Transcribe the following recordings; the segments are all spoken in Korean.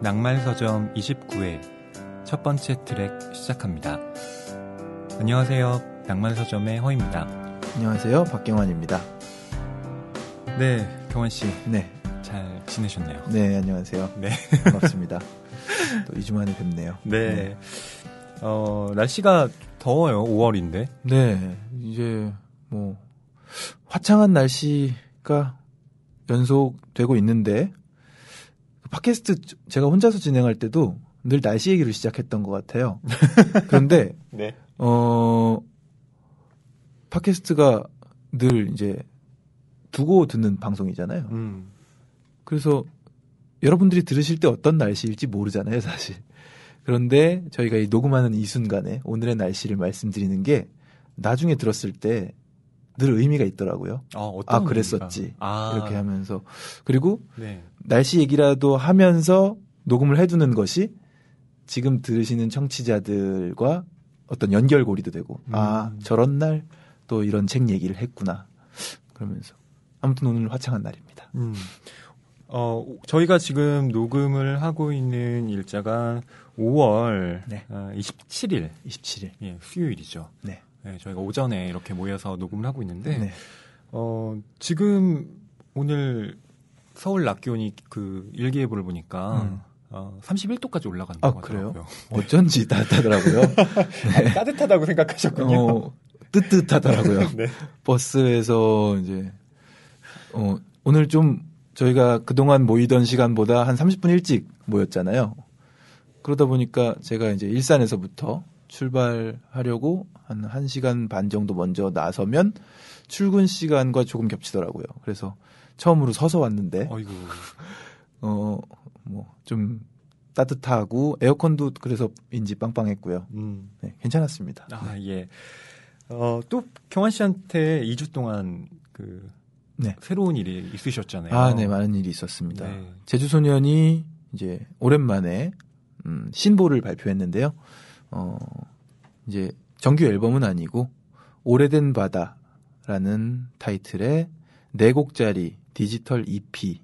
낭만서점 29회 첫 번째 트랙 시작합니다. 안녕하세요. 낭만서점의 허입니다. 안녕하세요. 박경환입니다. 네, 경환씨. 네. 잘 지내셨나요? 네, 안녕하세요. 네. 반갑습니다. 또 2주 만에 뵙네요. 네. 날씨가 더워요. 5월인데. 네. 이제 뭐 화창한 날씨가 연속되고 있는데 팟캐스트 제가 혼자서 진행할 때도 늘 날씨 얘기로 시작했던 것 같아요. 그런데 네. 팟캐스트가 늘 이제 두고 듣는 방송이잖아요. 그래서 여러분들이 들으실 때 어떤 날씨일지 모르잖아요, 사실. 그런데 저희가 이 녹음하는 이 순간에 오늘의 날씨를 말씀드리는 게 나중에 들었을 때 늘 의미가 있더라고요. 어떤 그랬었지. 이렇게 하면서. 그리고 네. 날씨 얘기라도 하면서 녹음을 해두는 것이 지금 들으시는 청취자들과 어떤 연결고리도 되고 저런 날 또 이런 책 얘기를 했구나. 그러면서 아무튼 오늘 화창한 날입니다. 저희가 지금 녹음을 하고 있는 일자가 5월 네. 27일. 27일. 예, 수요일이죠. 네. 네, 저희가 오전에 이렇게 모여서 녹음을 하고 있는데, 네. 지금 오늘 서울 낮 기온이 그 일기예보를 보니까 31도까지 올라간다고 하더라고요. 그래요? 어쩐지 따뜻하더라고요. 네. 따뜻하다고 생각하셨군요. 뜨뜻하더라고요. 네. 버스에서 이제 오늘 좀 저희가 그동안 모이던 시간보다 한 30분 일찍 모였잖아요. 그러다 보니까 제가 이제 일산에서부터 출발하려고 한 1시간 반 정도 먼저 나서면 출근 시간과 조금 겹치더라고요. 그래서 처음으로 서서 왔는데 어이구. 뭐 좀 따뜻하고 에어컨도 그래서인지 빵빵했고요. 네, 괜찮았습니다. 예. 또 경환 씨한테 2주 동안 네. 새로운 일이 있으셨잖아요. 네, 많은 일이 있었습니다. 네. 제주소년이 이제 오랜만에 신보를 발표했는데요. 이제 정규 앨범은 아니고 오래된 바다라는 타이틀의 4곡짜리 디지털 EP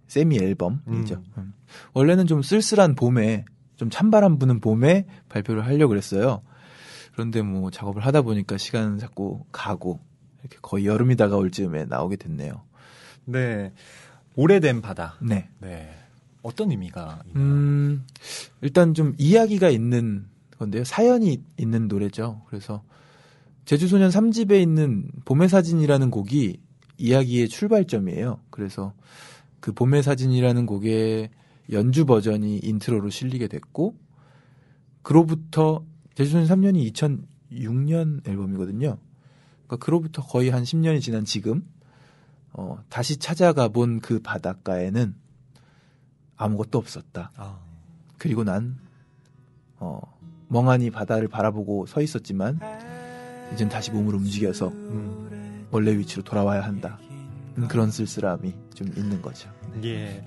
세미 앨범이죠. 원래는 좀 쓸쓸한 봄에 좀 찬바람 부는 봄에 발표를 하려고 그랬어요. 그런데 뭐 작업을 하다 보니까 시간은 자꾸 가고 이렇게 거의 여름이 다가올 즈음에 나오게 됐네요. 네. 오래된 바다. 네. 네. 어떤 의미가 있나요? 일단 좀 이야기가 있는 건데요. 사연이 있는 노래죠. 그래서 제주소년 3집에 있는 봄의 사진이라는 곡이 이야기의 출발점이에요. 그래서 그 봄의 사진이라는 곡의 연주 버전이 인트로로 실리게 됐고 그로부터 제주소년 3년이 2006년 앨범이거든요. 그러니까 그로부터 거의 한 10년이 지난 지금 다시 찾아가 본 그 바닷가에는 아무것도 없었다. 그리고 난 멍하니 바다를 바라보고 서 있었지만 이젠 다시 몸을 움직여서 원래 위치로 돌아와야 한다. 그런 쓸쓸함이 좀 있는 거죠. 예.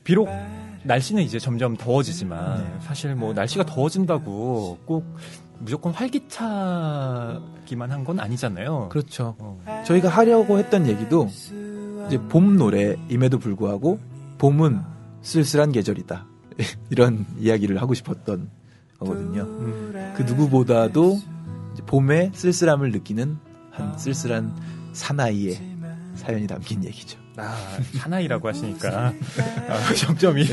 비록 날씨는 이제 점점 더워지지만 사실 뭐 날씨가 더워진다고 꼭 무조건 활기차기만 한 건 아니잖아요. 그렇죠. 저희가 하려고 했던 얘기도 이제 봄 노래임에도 불구하고 봄은 쓸쓸한 계절이다. 이런 이야기를 하고 싶었던 거거든요. 그 누구보다도 이제 봄에 쓸쓸함을 느끼는 한 쓸쓸한 사나이의 사연이 담긴 얘기죠. 사나이라고 하시니까 점점이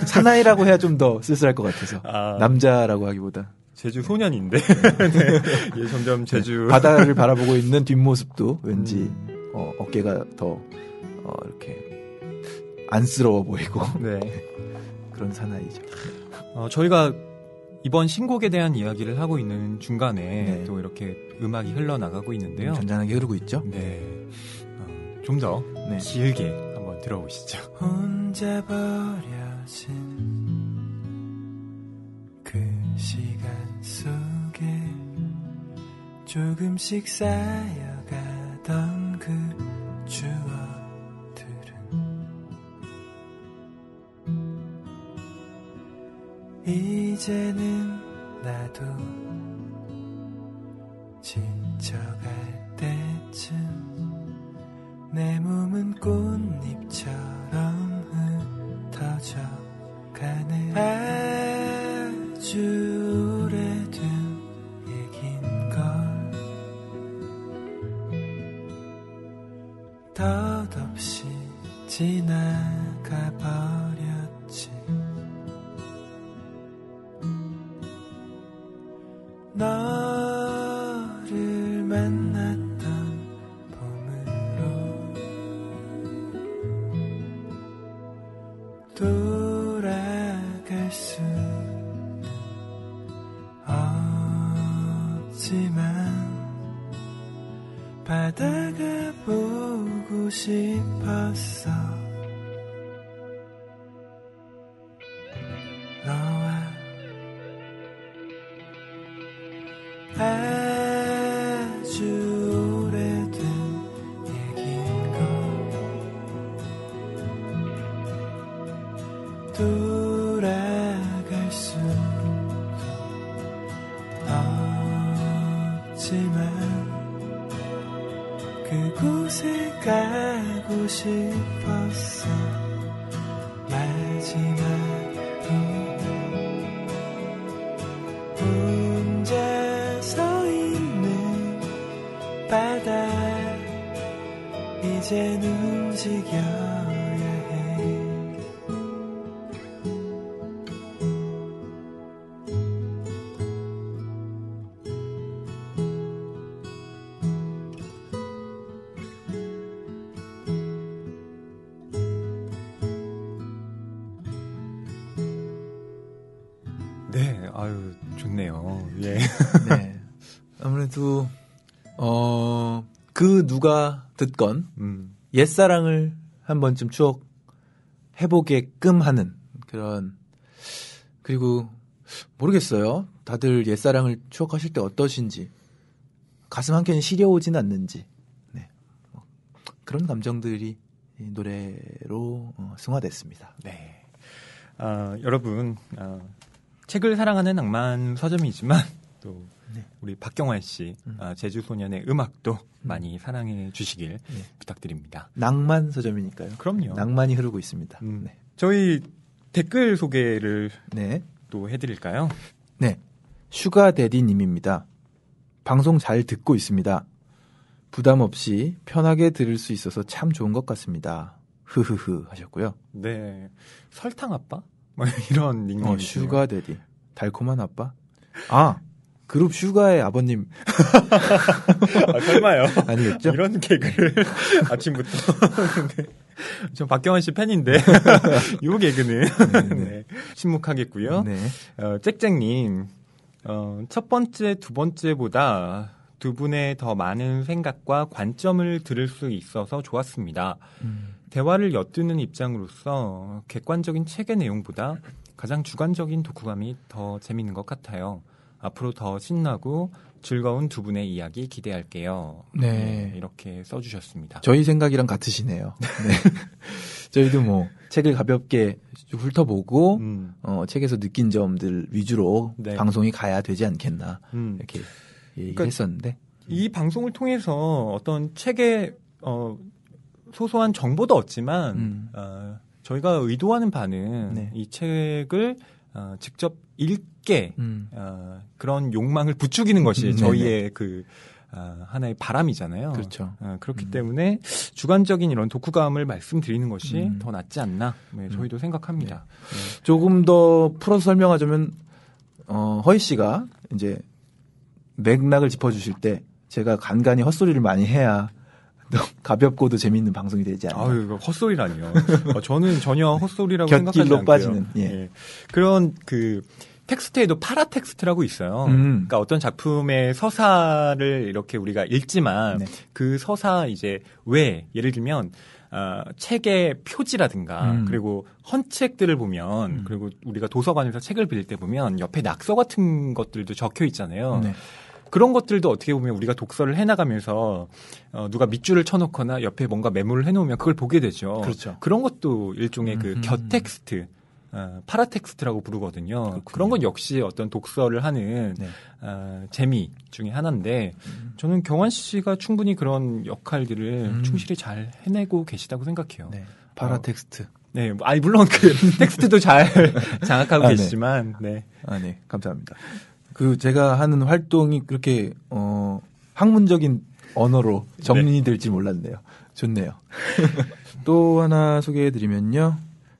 사나이라고 해야 좀 더 쓸쓸할 것 같아서 남자라고 하기보다 제주 소년인데 네. 예, 점점 제주 바다를 바라보고 있는 뒷모습도 왠지 어깨가 더 이렇게 안쓰러워 보이고 네. 그런 사나이죠. 저희가 이번 신곡에 대한 이야기를 하고 있는 중간에 네. 또 이렇게 음악이 흘러나가고 있는데요. 잔잔하게 흐르고 있죠. 네. 좀 더 네. 길게 한번 들어보시죠. 혼자 버려진 그 시간 속에 조금씩 쌓여가던 그 추억들은 이제는 나도 지쳐갈 때쯤 내 몸은 꽃잎처럼 터져가네 아주 오래된 얘긴걸 덧없이 지나가 버렸지 너를 만났던 봄으로 돌아갈 수는 없지만 바다가 보고 싶었어 너와 아주 오래된 얘긴걸 돌아갈 수도 없지만 그곳에 가고 싶었어 마지막으로 혼자 서 있는 바다 이젠 움직여야 해 네, 아유, 좋네요. 예. 네. 아무래도 그 누가 듣건 옛사랑을 한 번쯤 추억해보게끔 하는 그런 그리고 모르겠어요. 다들 옛사랑을 추억하실 때 어떠신지 가슴 한켠이 시려오진 않는지 네. 그런 감정들이 이 노래로 승화됐습니다. 네. 여러분, 책을 사랑하는 낭만 서점이지만 또 네. 우리 박경환 씨 제주소년의 음악도 많이 사랑해 주시길 부탁드립니다. 낭만 서점이니까요. 그럼요. 낭만이 흐르고 있습니다. 네. 저희 댓글 소개를 네. 또 해드릴까요? 네. 슈가데디님입니다. 방송 잘 듣고 있습니다. 부담 없이 편하게 들을 수 있어서 참 좋은 것 같습니다. 흐흐흐 하셨고요. 네. 설탕 아빠? 뭐 이런 닉네임. 슈가데디. 달콤한 아빠? 아, 그룹 슈가의 아버님. 설마요. 아니겠죠? 이런 개그를 아침부터. 네. 전 박경환 씨 팬인데, 요 개그는. 네. 침묵하겠고요. 네. 짹짹님, 첫 번째, 두 번째보다 두 분의 더 많은 생각과 관점을 들을 수 있어서 좋았습니다. 대화를 엿드는 입장으로서 객관적인 책의 내용보다 가장 주관적인 독후감이 더 재밌는 것 같아요. 앞으로 더 신나고 즐거운 두 분의 이야기 기대할게요. 네. 이렇게 써주셨습니다. 저희 생각이랑 같으시네요. 네. 저희도 뭐 책을 가볍게 훑어보고 책에서 느낀 점들 위주로 네. 방송이 가야 되지 않겠나 이렇게 그러니까 얘기했었는데 이 방송을 통해서 어떤 책의 소소한 정보도 얻지만 저희가 의도하는 바는 네. 이 책을 직접 읽게 그런 욕망을 부추기는 것이 저희의 그 하나의 바람이잖아요. 그렇죠. 그렇기 때문에 주관적인 이런 독후감을 말씀드리는 것이 더 낫지 않나 저희도 생각합니다. 네. 조금 더 풀어서 설명하자면 허희 씨가 이제 맥락을 짚어주실 때 제가 간간히 헛소리를 많이 해야 가볍고도 재미있는 방송이 되지 않나. 아유, 이거 헛소리라니요. 저는 전혀 헛소리라고 생각하지 곁길로 않고요. 빠지는. 예. 예. 그런 그 텍스트에도 파라텍스트라고 있어요. 그러니까 어떤 작품의 서사를 이렇게 우리가 읽지만 네. 그 서사 이제 왜 예를 들면 책의 표지라든가 그리고 헌책들을 보면 그리고 우리가 도서관에서 책을 빌릴 때 보면 옆에 낙서 같은 것들도 적혀 있잖아요. 네. 그런 것들도 어떻게 보면 우리가 독서를 해나가면서 누가 밑줄을 쳐놓거나 옆에 뭔가 메모를 해놓으면 그걸 보게 되죠. 그렇죠. 그런 것도 일종의 그 곁텍스트, 파라텍스트라고 부르거든요. 그렇군요. 그런 건 역시 어떤 독서를 하는 네. 재미 중에 하나인데 저는 경환 씨가 충분히 그런 역할들을 충실히 잘 해내고 계시다고 생각해요. 네. 파라텍스트. 네, 물론 그 텍스트도 잘 장악하고 네. 계시지만, 네. 네, 감사합니다. 제가 하는 활동이 그렇게 학문적인 언어로 정리될지 몰랐네요. 좋네요. 또 하나 소개해드리면요,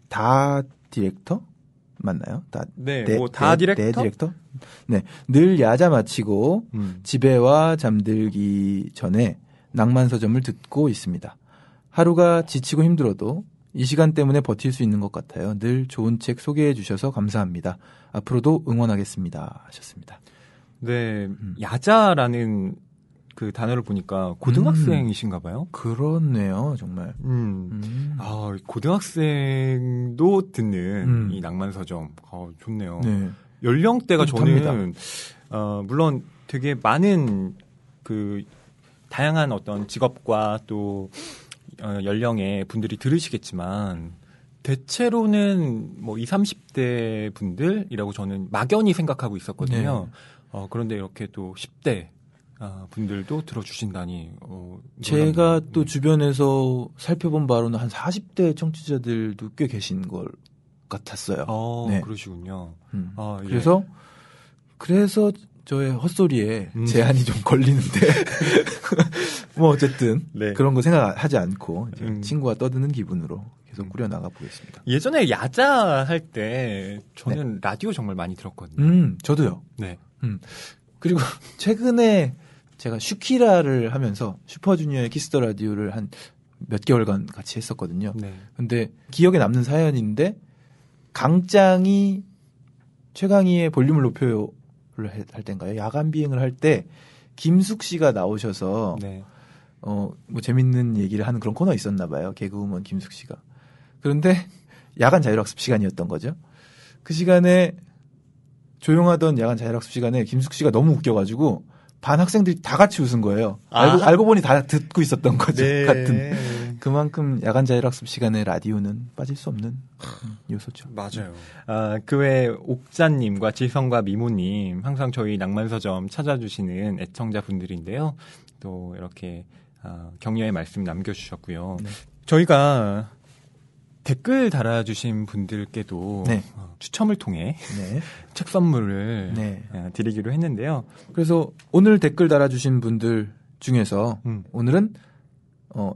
다 디렉터 맞나요? 네, 다 디렉터? 디렉터? 네, 늘 야자 마치고 집에 와 잠들기 전에 낭만서점을 듣고 있습니다. 하루가 지치고 힘들어도 이 시간 때문에 버틸 수 있는 것 같아요. 늘 좋은 책 소개해 주셔서 감사합니다. 앞으로도 응원하겠습니다. 하셨습니다. 네, 야자라는 그 단어를 보니까 고등학생이신가 봐요. 그렇네요, 정말. 고등학생도 듣는 이 낭만서점. 좋네요. 네. 연령대가 뿌듯합니다. 저는, 물론 되게 많은 그 다양한 어떤 직업과 또 연령의 분들이 들으시겠지만, 대체로는 뭐 20, 30대 분들이라고 저는 막연히 생각하고 있었거든요. 그런데 이렇게 또 10대 분들도 들어주신다니. 제가 또 주변에서 살펴본 바로는 한 40대 청취자들도 꽤 계신 걸 같았어요. 네. 그러시군요. 예. 그래서 저의 헛소리에 제한이 좀 걸리는데 뭐 어쨌든 네. 그런 거 생각하지 않고 이제 친구와 떠드는 기분으로 계속 꾸려나가 보겠습니다. 예전에 야자 할 때 저는 라디오 정말 많이 들었거든요. 저도요. 네. 그리고 최근에 제가 슈키라를 하면서 슈퍼주니어의 키스 더 라디오를 한 몇 개월간 같이 했었거든요. 네. 근데 기억에 남는 사연인데 강짱이 최강희의 볼륨을 높여요를 할 때인가요? 야간 비행을 할 때 김숙 씨가 나오셔서 네. 뭐 재밌는 얘기를 하는 그런 코너 있었나 봐요. 개그우먼 김숙 씨가. 그런데 야간 자율학습 시간이었던 거죠. 그 시간에 조용하던 야간 자율학습 시간에 김숙 씨가 너무 웃겨가지고 반 학생들이 다 같이 웃은 거예요. 알고 보니 다 듣고 있었던 거죠. 네. 같은. 그만큼 야간 자율학습 시간에 라디오는 빠질 수 없는 요소죠. 맞아요. 그 외에 옥자님과 지성과 미모님 항상 저희 낭만서점 찾아주시는 애청자분들인데요. 또 이렇게 격려의 말씀 남겨주셨고요. 네. 저희가 댓글 달아주신 분들께도 네. 추첨을 통해 네. 책 선물을 네. 드리기로 했는데요. 그래서 오늘 댓글 달아주신 분들 중에서 오늘은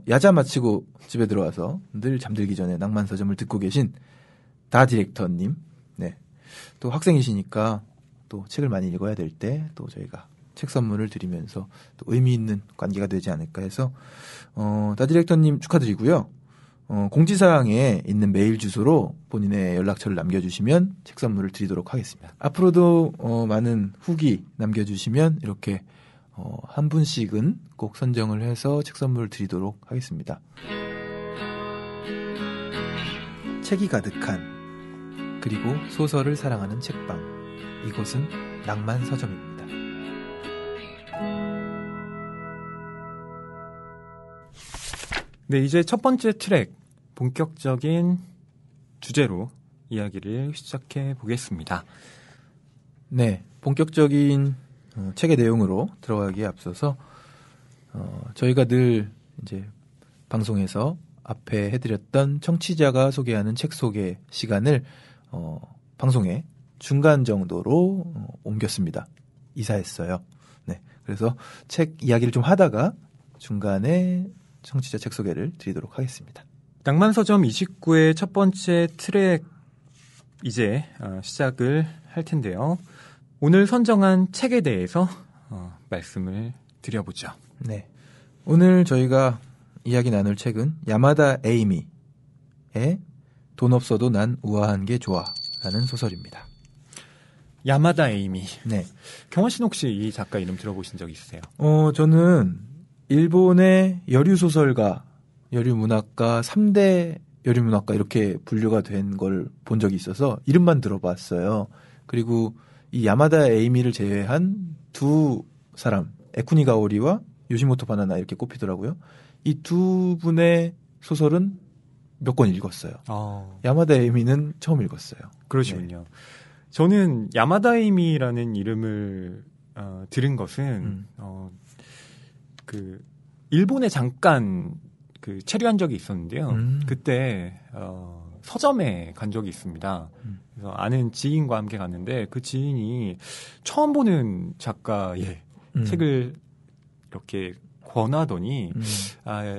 야자 마치고 집에 들어와서 늘 잠들기 전에 낭만서점을 듣고 계신 다 디렉터님, 네. 또 학생이시니까 또 책을 많이 읽어야 될 때 또 저희가 책 선물을 드리면서 또 의미 있는 관계가 되지 않을까 해서 다 디렉터님 축하드리고요. 공지사항에 있는 메일 주소로 본인의 연락처를 남겨주시면 책 선물을 드리도록 하겠습니다. 앞으로도 많은 후기 남겨주시면 이렇게 한 분씩은 꼭 선정을 해서 책 선물을 드리도록 하겠습니다. 책이 가득한 그리고 소설을 사랑하는 책방, 이곳은 낭만서점입니다. 네, 이제 첫 번째 트랙 본격적인 주제로 이야기를 시작해 보겠습니다. 네, 본격적인 책의 내용으로 들어가기에 앞서서 저희가 늘 이제 방송에서 앞에 해드렸던 청취자가 소개하는 책 소개 시간을 방송의 중간 정도로 옮겼습니다. 이사했어요. 네, 그래서 책 이야기를 좀 하다가 중간에 청취자 책 소개를 드리도록 하겠습니다. 낭만서점 29의 첫 번째 트랙 이제 시작을 할 텐데요. 오늘 선정한 책에 대해서 말씀을 드려보죠. 네, 오늘 저희가 이야기 나눌 책은 야마다 에이미의 돈 없어도 난 우아한 게 좋아라는 소설입니다. 야마다 에이미. 네, 경화 씨는 혹시 이 작가 이름 들어보신 적 있으세요? 저는 일본의 여류소설가, 여류문학가, 3대 여류문학가 이렇게 분류가 된 걸 본 적이 있어서 이름만 들어봤어요. 그리고 이 야마다 에이미를 제외한 두 사람, 에쿠니 가오리와 요시모토 바나나 이렇게 꼽히더라고요. 이 두 분의 소설은 몇 권 읽었어요. 야마다 에이미는 처음 읽었어요. 그러시군요. 네. 저는 야마다 에이미라는 이름을 들은 것은 그 일본에 잠깐 그 체류한 적이 있었는데요. 그때 서점에 간 적이 있습니다. 그래서 아는 지인과 함께 갔는데 그 지인이 처음 보는 작가의 책을 이렇게 권하더니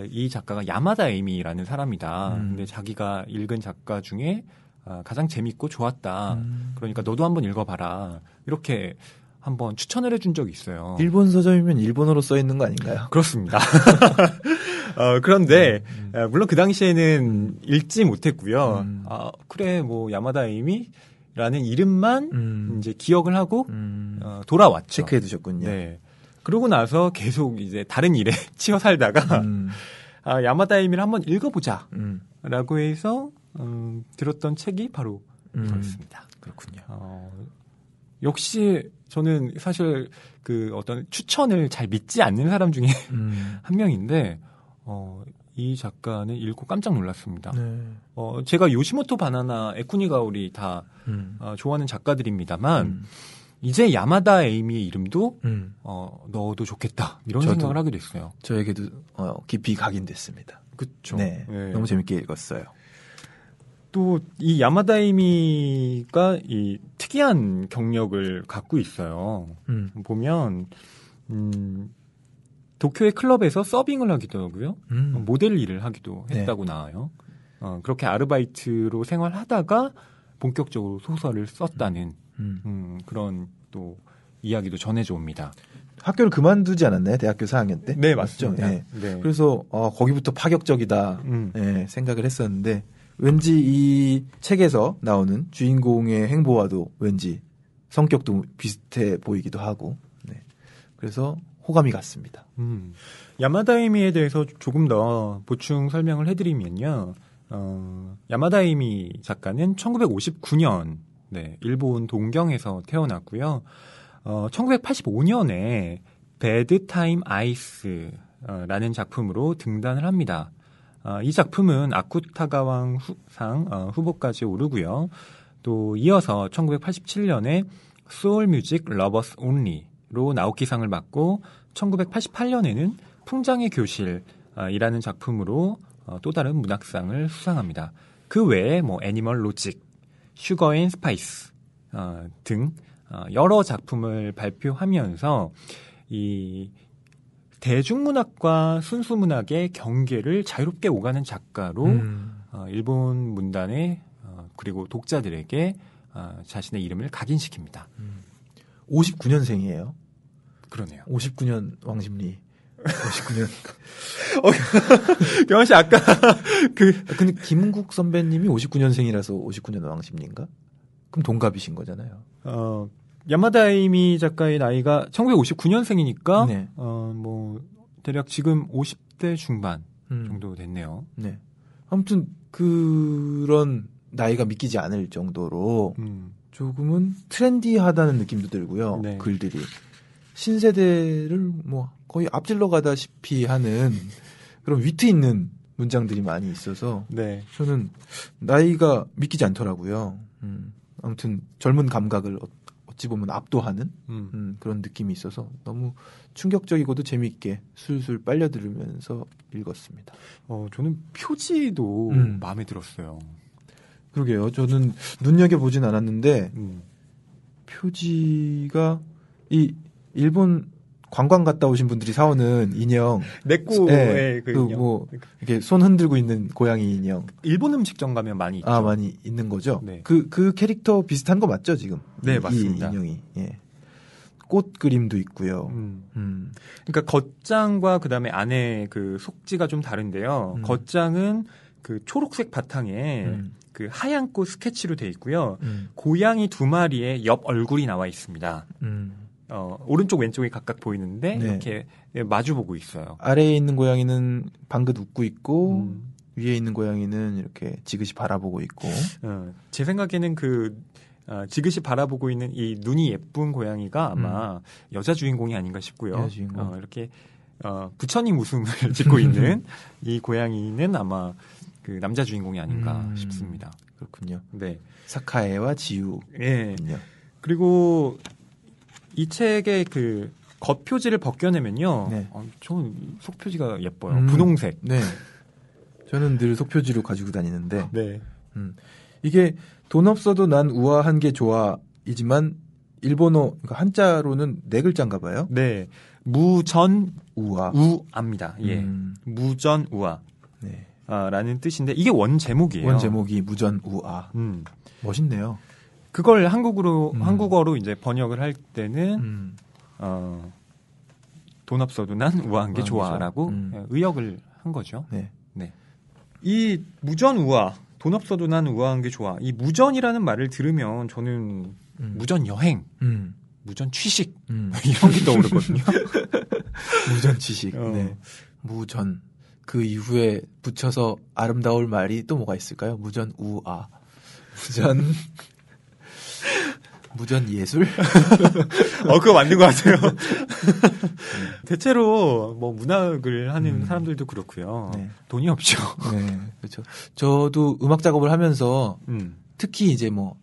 이 작가가 야마다 에이미라는 사람이다. 근데 자기가 읽은 작가 중에 가장 재밌고 좋았다. 그러니까 너도 한번 읽어봐라. 이렇게 한번 추천을 해준 적이 있어요. 일본 서점이면 일본어로 써 있는 거 아닌가요? 그렇습니다. 그런데 물론 그 당시에는 읽지 못했고요. 그래 뭐 야마다 에이미라는 이름만 이제 기억을 하고 돌아왔죠. 체크해 두셨군요. 네. 그러고 나서 계속 이제 다른 일에 치여 살다가 야마다 에이미를 한번 읽어보자라고 해서 들었던 책이 바로 이거였습니다. 그렇군요. 역시 저는 사실 그 어떤 추천을 잘 믿지 않는 사람 중에 한 명인데 이 작가는 읽고 깜짝 놀랐습니다. 네. 제가 요시모토 바나나, 에쿠니 가오리 다 좋아하는 작가들입니다만 이제 야마다 에이미의 이름도 넣어도 좋겠다 이런 생각을 하게 됐어요. 저에게도 깊이 각인됐습니다. 그렇죠. 네. 네. 너무 재밌게 읽었어요. 또 이 야마다 에이미가 이 특이한 경력을 갖고 있어요. 보면 도쿄의 클럽에서 서빙을 하기도 하고요. 모델 일을 하기도 했다고 나와요. 그렇게 아르바이트로 생활하다가 본격적으로 소설을 썼다는 그런 또 이야기도 전해져 옵니다. 학교를 그만두지 않았나요? 대학교 4학년 때? 네, 맞습니다. 네. 네. 그래서 거기부터 파격적이다 네, 생각을 했었는데 왠지 이 책에서 나오는 주인공의 행보와도 왠지 성격도 비슷해 보이기도 하고 네. 그래서 호감이 갔습니다. 야마다 에이미에 대해서 조금 더 보충 설명을 해드리면요. 야마다 에이미 작가는 1959년 네, 일본 동경에서 태어났고요. 1985년에 배드 타임 아이스라는 작품으로 등단을 합니다. 이 작품은 아쿠타가왕 상 후보까지 오르고요. 또 이어서 1987년에 소울 뮤직 러버스 온리로 나오키상을 받고 1988년에는 풍장의 교실이라는 작품으로 또 다른 문학상을 수상합니다. 그 외에 뭐 애니멀 로직, 슈거 앤 스파이스 등 여러 작품을 발표하면서 이 대중문학과 순수문학의 경계를 자유롭게 오가는 작가로 일본 문단에 그리고 독자들에게 자신의 이름을 각인시킵니다. 59년생이에요. 그러네요. 59년 왕십리. 59년. 경환 씨 아까 근데 김국 선배님이 59년생이라서 59년 왕십리인가? 그럼 동갑이신 거잖아요. 야마다 에이미 작가의 나이가 1959년생이니까 네. 뭐 대략 지금 50대 중반 정도 됐네요. 네. 아무튼 그런 나이가 믿기지 않을 정도로 조금은 트렌디하다는 느낌도 들고요. 네. 글들이 신세대를 뭐 거의 앞질러 가다시피 하는 그런 위트 있는 문장들이 많이 있어서 네. 저는 나이가 믿기지 않더라고요. 아무튼 젊은 감각을 어찌 보면 압도하는 그런 느낌이 있어서 너무 충격적이고도 재미있게 술술 빨려 들으면서 읽었습니다. 저는 표지도 마음에 들었어요. 그러게요. 저는 눈여겨보진 않았는데 표지가 이 일본 관광 갔다 오신 분들이 사오는 인형, 네꼬의 그 인형. 뭐 이렇게 손 흔들고 있는 고양이 인형. 일본 음식점 가면 많이 있죠. 많이 있는 거죠. 네. 그 캐릭터 비슷한 거 맞죠 지금? 네, 맞습니다. 이 인형이. 예. 꽃 그림도 있고요. 그러니까 겉장과 그다음에 안에 그 속지가 좀 다른데요. 겉장은 그 초록색 바탕에 그 하얀 꽃 스케치로 돼 있고요. 고양이 두 마리의 옆 얼굴이 나와 있습니다. 오른쪽 왼쪽이 각각 보이는데 네. 이렇게 마주보고 있어요. 아래에 있는 고양이는 방긋 웃고 있고 위에 있는 고양이는 이렇게 지그시 바라보고 있고. 제 생각에는 그 지그시 바라보고 있는 이 눈이 예쁜 고양이가 아마 여자 주인공이 아닌가 싶고요. 여자 주인공. 이렇게 부처님 웃음을 짓고 있는 이 고양이는 아마 그 남자 주인공이 아닌가 싶습니다. 그렇군요. 네. 사카에와 지우. 예. 그리고 이 책의 그 겉표지를 벗겨내면요. 네. 저는 속표지가 예뻐요. 분홍색. 네. 저는 늘 속표지로 가지고 다니는데. 네. 이게 돈 없어도 난 우아한 게 좋아이지만 일본어 그러니까 한자로는 네 글자인가 봐요. 네. 무전 우아. 우아입니다. 예. 무전 우아. 네. 라는 뜻인데 이게 원 제목이에요. 원 제목이 무전 우아. 멋있네요. 그걸 한국어로 이제 번역을 할 때는 돈 없어도 난 우아한 게 좋아라고 의역을 한 거죠. 네. 네. 이 무전 우아, 돈 없어도 난 우아한 게 좋아. 이 무전이라는 말을 들으면 저는 무전 여행, 무전 취식 이런 게 떠오르거든요. 무전 취식. 네. 무전. 그 이후에 붙여서 아름다울 말이 또 뭐가 있을까요? 무전 우아. 무전 예술? 그거 맞는 것 같아요. 대체로 뭐 문학을 하는 사람들도 그렇고요. 네. 돈이 없죠. 네, 그렇죠. 저도 음악 작업을 하면서 특히 이제 뭐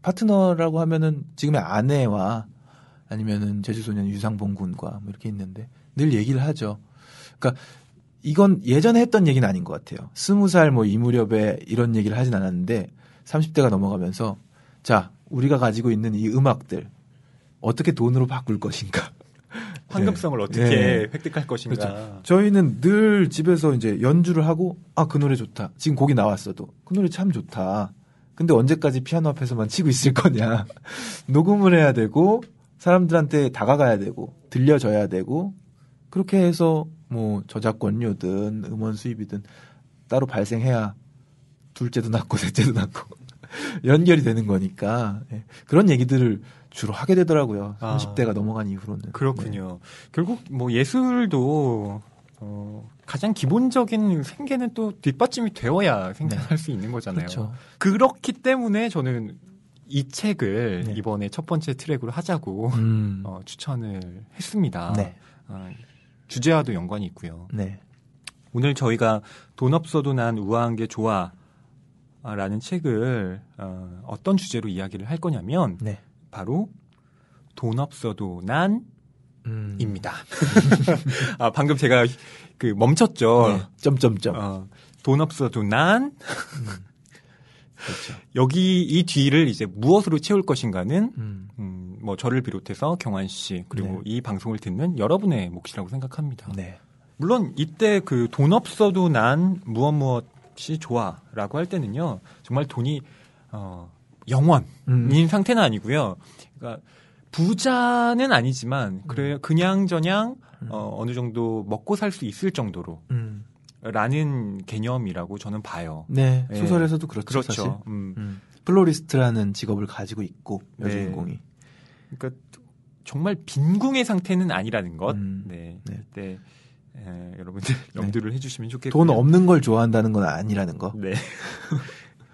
파트너라고 하면은 지금의 아내와 아니면은 제주소년 유상봉 군과 뭐 이렇게 있는데 늘 얘기를 하죠. 그러니까 이건 예전에 했던 얘기는 아닌 것 같아요. 20살 뭐 이 무렵에 이런 얘기를 하진 않았는데 30대가 넘어가면서 자, 우리가 가지고 있는 이 음악들 어떻게 돈으로 바꿀 것인가? 황금성을 네. 어떻게 네. 획득할 것인가? 그렇죠. 저희는 늘 집에서 이제 연주를 하고 그 노래 좋다. 지금 곡이 나왔어도 그 노래 참 좋다. 근데 언제까지 피아노 앞에서만 치고 있을 거냐? 녹음을 해야 되고 사람들한테 다가가야 되고 들려줘야 되고 그렇게 해서 뭐 저작권료든 음원 수입이든 따로 발생해야 둘째도 낳고 셋째도 낳고 연결이 되는 거니까 그런 얘기들을 주로 하게 되더라고요. 30대가 넘어간 이후로는. 그렇군요. 네. 결국 뭐 예술도 가장 기본적인 생계는 또 뒷받침이 되어야 생산할 수 있는 거잖아요. 그렇죠. 그렇기 때문에 저는 이 책을 이번에 첫 번째 트랙으로 하자고 추천을 했습니다. 네. 주제와도 연관이 있고요. 네. 오늘 저희가 돈 없어도 난 우아한 게 좋아 라는 책을 어떤 주제로 이야기를 할 거냐면 바로 돈 없어도 난 입니다. 방금 제가 멈췄죠. 점점점. 돈 없어도 난 그렇죠. 여기 이 뒤를 이제 무엇으로 채울 것인가는 뭐 저를 비롯해서 경환 씨 그리고 이 방송을 듣는 여러분의 몫이라고 생각합니다. 네. 물론 이때 그 돈 없어도 난 무엇이 좋아라고 할 때는요 정말 돈이 영원인 상태는 아니고요. 그러니까 부자는 아니지만 그냥저냥 어느 정도 먹고 살 수 있을 정도로. 라는 개념이라고 저는 봐요. 네, 소설에서도 그렇죠. 그렇죠. 사실. 플로리스트라는 직업을 가지고 있고 여주인공이. 그러니까 정말 빈궁의 상태는 아니라는 것. 그때 여러분들 염두를 해주시면 좋겠고요. 돈 없는 걸 좋아한다는 건 아니라는 거. 네.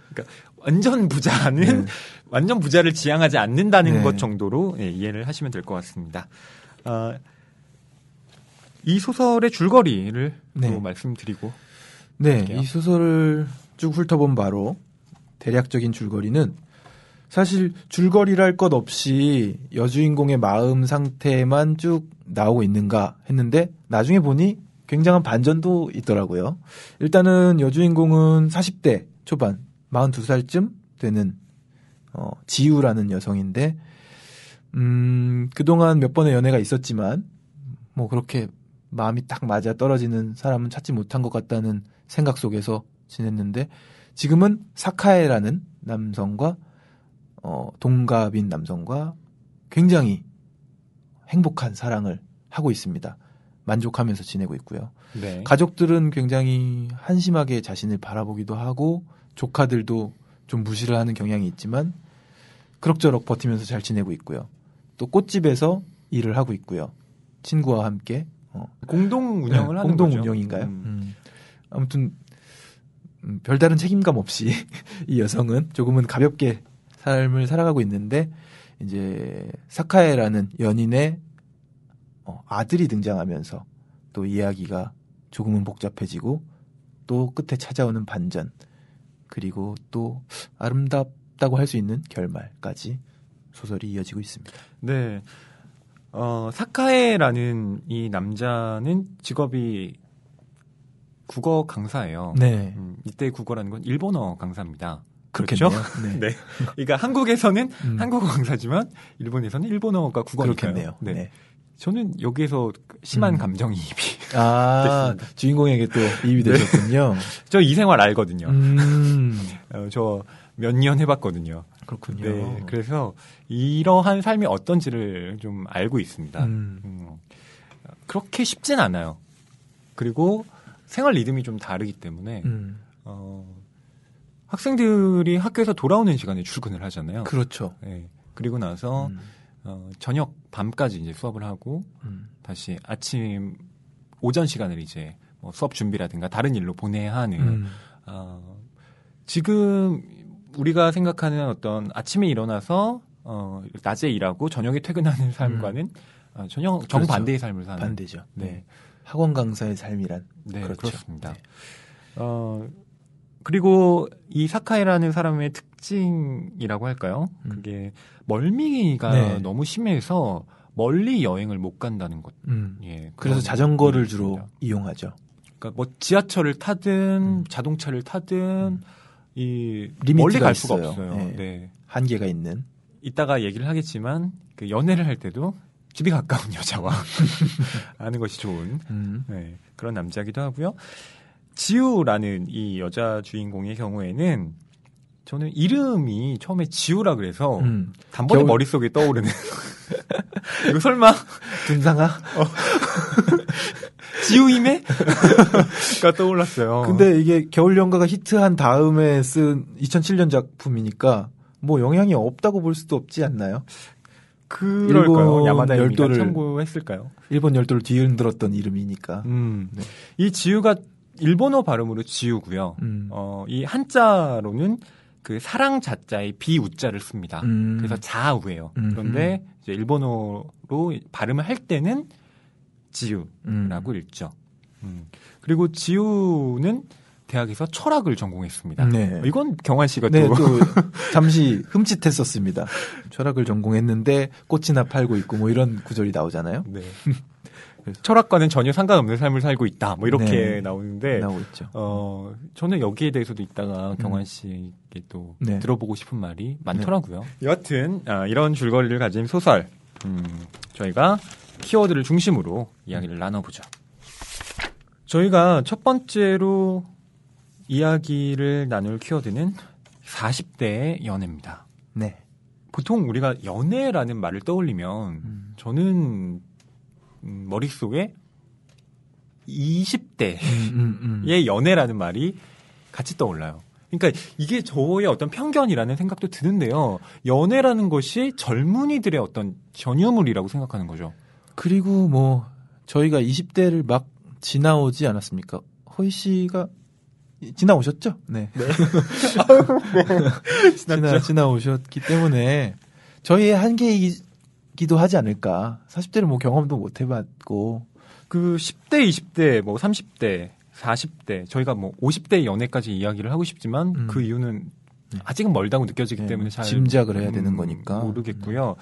그러니까 완전 부자는 완전 부자를 지향하지 않는다는 것 정도로 이해를 하시면 될 것 같습니다. 이 소설의 줄거리를 또 말씀드리고. 할게요. 이 소설을 쭉 훑어본 바로 대략적인 줄거리는 사실 줄거리랄 것 없이 여주인공의 마음 상태만 쭉 나오고 있는가 했는데 나중에 보니 굉장한 반전도 있더라고요. 일단은 여주인공은 40대 초반, 42살쯤 되는 지유라는 여성인데 그동안 몇 번의 연애가 있었지만 뭐 그렇게 마음이 딱 맞아 떨어지는 사람은 찾지 못한 것 같다는 생각 속에서 지냈는데 지금은 사카에라는 남성과 동갑인 남성과 굉장히 행복한 사랑을 하고 있습니다. 만족하면서 지내고 있고요. 네. 가족들은 굉장히 한심하게 자신을 바라보기도 하고 조카들도 좀 무시를 하는 경향이 있지만 그럭저럭 버티면서 잘 지내고 있고요. 또 꽃집에서 일을 하고 있고요. 친구와 함께 공동 운영을 하는 공동 거죠. 운영인가요? 아무튼 별다른 책임감 없이 이 여성은 조금은 가볍게 삶을 살아가고 있는데 이제 사카에라는 연인의 아들이 등장하면서 또 이야기가 조금은 복잡해지고 또 끝에 찾아오는 반전 그리고 또 아름답다고 할 수 있는 결말까지 소설이 이어지고 있습니다. 네. 사카에라는 이 남자는 직업이 국어 강사예요. 네. 이때 국어라는 건 일본어 강사입니다. 그렇겠네요. 그렇죠? 네. 네. 그러니까 한국에서는 한국어 강사지만 일본에서는 일본어가 국어니까요. 그렇겠네요. 네. 네. 저는 여기에서 심한 감정이입이 됐습니다. 주인공에게 또 이입이 되셨군요. 저 이 생활 알거든요. 음. 저 몇 년 해봤거든요. 그렇군요. 네, 그래서 이러한 삶이 어떤지를 좀 알고 있습니다. 그렇게 쉽진 않아요. 그리고 생활 리듬이 좀 다르기 때문에 학생들이 학교에서 돌아오는 시간에 출근을 하잖아요. 그렇죠. 네, 그리고 나서 저녁 밤까지 이제 수업을 하고 다시 아침 오전 시간을 이제 뭐 수업 준비라든가 다른 일로 보내야 하는 지금 우리가 생각하는 어떤 아침에 일어나서 낮에 일하고 저녁에 퇴근하는 삶과는 전혀 정반대의 삶을 사는 반대죠. 네. 학원 강사의 삶이란 네, 그렇죠. 그렇습니다. 네. 그리고 이 사카이라는 사람의 특징이라고 할까요? 그게 멀미가 네. 너무 심해서 멀리 여행을 못 간다는 것. 예, 그래서 그런 자전거를 일이 주로 있습니다. 이용하죠. 그러니까 뭐 지하철을 타든 자동차를 타든 이 리미트가 멀리 갈 수가 있어요. 없어요. 네. 네. 한계가 있는. 이따가 얘기를 하겠지만 그 연애를 할 때도 집이 가까운 여자와 아는 것이 좋은 네, 그런 남자기도 하고요. 지우라는 이 여자 주인공의 경우에는 저는 이름이 처음에 지우라 그래서 단번에 머릿속에 떠오르는 이거 설마 둔상아? 지우임에가 떠올랐어요. 근데 이게 겨울연가가 히트한 다음에 쓴 2007년 작품이니까 뭐 영향이 없다고 볼 수도 없지 않나요? 그럴까요? 일본 야마다 열도를 참고했을까요? 일본 열도를 뒤흔들었던 이름이니까. 네. 이 지우가 일본어 발음으로 지우고요. 이 한자로는 그 사랑 자자의 비우자를 씁니다. 그래서 자우예요. 그런데 이제 일본어로 발음을 할 때는 지우라고 읽죠. 그리고 지우는 대학에서 철학을 전공했습니다. 네. 이건 경환 씨가 네, 또 또 잠시 흠칫했었습니다. 철학을 전공했는데 꽃이나 팔고 있고 뭐 이런 구절이 나오잖아요. 네. 철학과는 전혀 상관없는 삶을 살고 있다. 뭐 이렇게 네. 나오는데 나오고 있죠. 저는 여기에 대해서도 이따가 경환 씨에게 또 네. 들어보고 싶은 말이 많더라고요. 여하튼 이런 줄거리를 가진 소설 저희가 키워드를 중심으로 이야기를 나눠보죠. 저희가 첫 번째로 이야기를 나눌 키워드는 40대의 연애입니다. 네. 보통 우리가 연애라는 말을 떠올리면 저는 머릿속에 20대의 연애라는 말이 같이 떠올라요. 그러니까 이게 저의 어떤 편견이라는 생각도 드는데요. 연애라는 것이 젊은이들의 어떤 전유물이라고 생각하는 거죠. 그리고 뭐 저희가 20대를 막 지나오지 않았습니까? 허희 씨가 지나오셨죠? 네. 지나오셨기 때문에 저희의 한계이기도 하지 않을까. 40대를 뭐 경험도 못 해봤고. 그 10대, 20대, 뭐 30대, 40대, 저희가 뭐 50대 연애까지 이야기를 하고 싶지만 그 이유는 아직은 멀다고 느껴지기 때문에 잘 짐작을 해야 되는 거니까. 모르겠고요.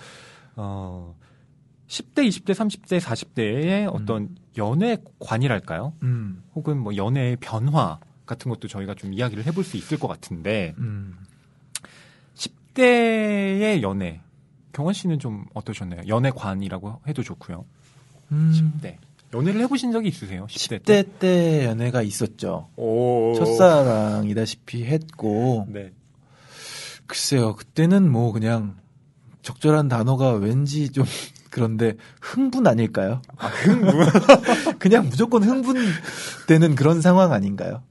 10대, 20대, 30대, 40대의 어떤 연애관이랄까요? 혹은 뭐 연애의 변화 같은 것도 저희가 좀 이야기를 해볼 수 있을 것 같은데 10대의 연애 경환 씨는 좀 어떠셨나요? 연애관이라고 해도 좋고요. 10대 연애를 해보신 적이 있으세요? 10대 때 연애가 있었죠. 오. 첫사랑이다시피 했고 네. 글쎄요. 그때는 뭐 그냥 적절한 단어가 왠지 좀 그런데 흥분 아닐까요? 흥분? 그냥 무조건 흥분되는 그런 상황 아닌가요?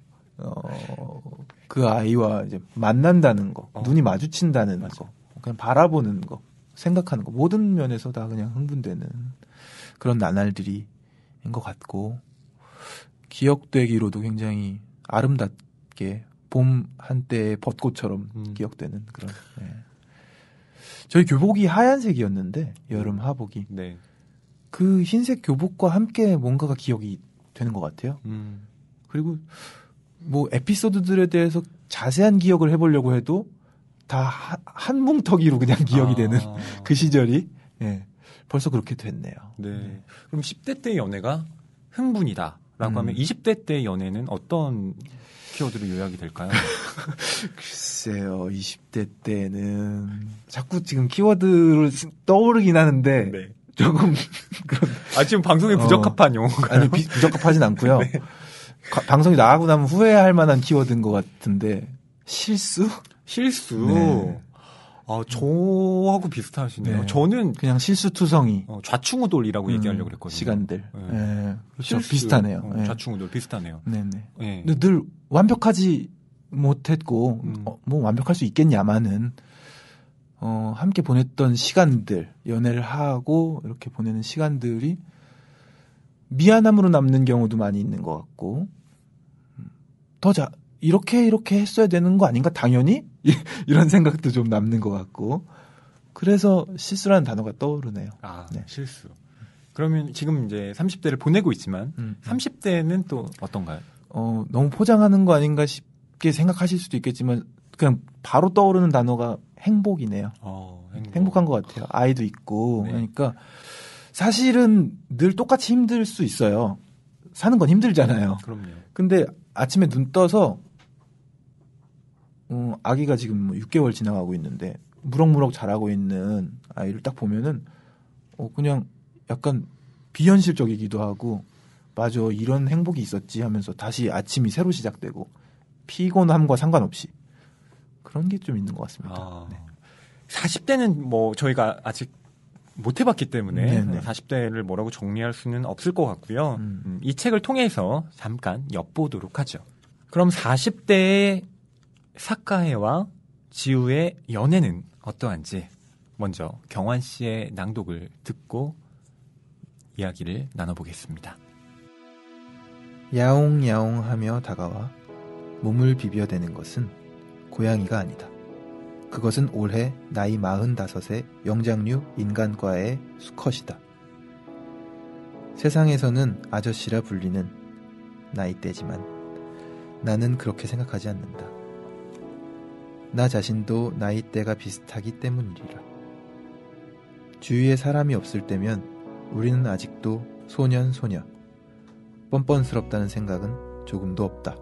그 아이와 이제 만난다는 거, 눈이 마주친다는 맞아. 거, 그냥 바라보는 거, 생각하는 거, 모든 면에서 다 그냥 흥분되는 그런 나날들이 인 것 같고, 기억되기로도 굉장히 아름답게 봄 한때의 벚꽃처럼 기억되는 그런. 네. 저희 교복이 하얀색이었는데 여름 하복이 네. 그 흰색 교복과 함께 뭔가가 기억이 되는 것 같아요. 그리고 뭐 에피소드들에 대해서 자세한 기억을 해보려고 해도 다 한 뭉텅이로 그냥 기억이 되는 그 시절이 벌써 그렇게 됐네요. 네. 그럼 10대 때 연애가 흥분이다라고 하면 20대 때 연애는 어떤 키워드로 요약이 될까요? 글쎄요, 20대 때는 자꾸 지금 키워드로 떠오르긴 하는데 네. 조금 그런. 지금 방송에 부적합한 용어가 아니 부적합하진 않고요. 네. 방송이 나가고 나면 후회할 만한 키워드인 것 같은데 실수? 네. 저하고 비슷하시네요. 네. 저는 그냥 실수투성이. 좌충우돌이라고 얘기하려고 그랬거든요. 시간들. 네. 네. 그렇죠. 실수, 비슷하네요. 네. 좌충우돌 비슷하네요. 네네. 네. 근데 늘 완벽하지 못했고 뭐 완벽할 수 있겠냐마는 함께 보냈던 시간들, 연애를 하고 이렇게 보내는 시간들이 미안함으로 남는 경우도 많이 있는 것 같고 이렇게 했어야 되는 거 아닌가 당연히 이런 생각도 좀 남는 것 같고 그래서 실수라는 단어가 떠오르네요. 네. 실수. 그러면 지금 이제 30대를 보내고 있지만 30대는 또 어떤가요? 너무 포장하는 거 아닌가 싶게 생각하실 수도 있겠지만 그냥 바로 떠오르는 단어가 행복이네요. 행복한 것 같아요. 아이도 있고 네. 그러니까 사실은 늘 똑같이 힘들 수 있어요. 사는 건 힘들잖아요. 그럼요. 근데 아침에 눈 떠서 아기가 지금 6개월 지나가고 있는데 무럭무럭 자라고 있는 아이를 딱 보면은 그냥 약간 비현실적이기도 하고 맞아 이런 행복이 있었지 하면서 다시 아침이 새로 시작되고 피곤함과 상관없이 그런 게 좀 있는 것 같습니다. 네. 40대는 뭐 저희가 아직 못 해봤기 때문에 네네. 40대를 뭐라고 정리할 수는 없을 것 같고요. 이 책을 통해서 잠깐 엿보도록 하죠. 그럼 40대의 사카해와 지우의 연애는 어떠한지 먼저 경환 씨의 낭독을 듣고 이야기를 나눠보겠습니다. 야옹야옹하며 다가와 몸을 비벼대는 것은 고양이가 아니다. 그것은 올해 나이 45의 영장류 인간과의 수컷이다. 세상에서는 아저씨라 불리는 나이대지만 나는 그렇게 생각하지 않는다. 나 자신도 나이대가 비슷하기 때문이리라. 주위에 사람이 없을 때면 우리는 아직도 소년. 뻔뻔스럽다는 생각은 조금도 없다.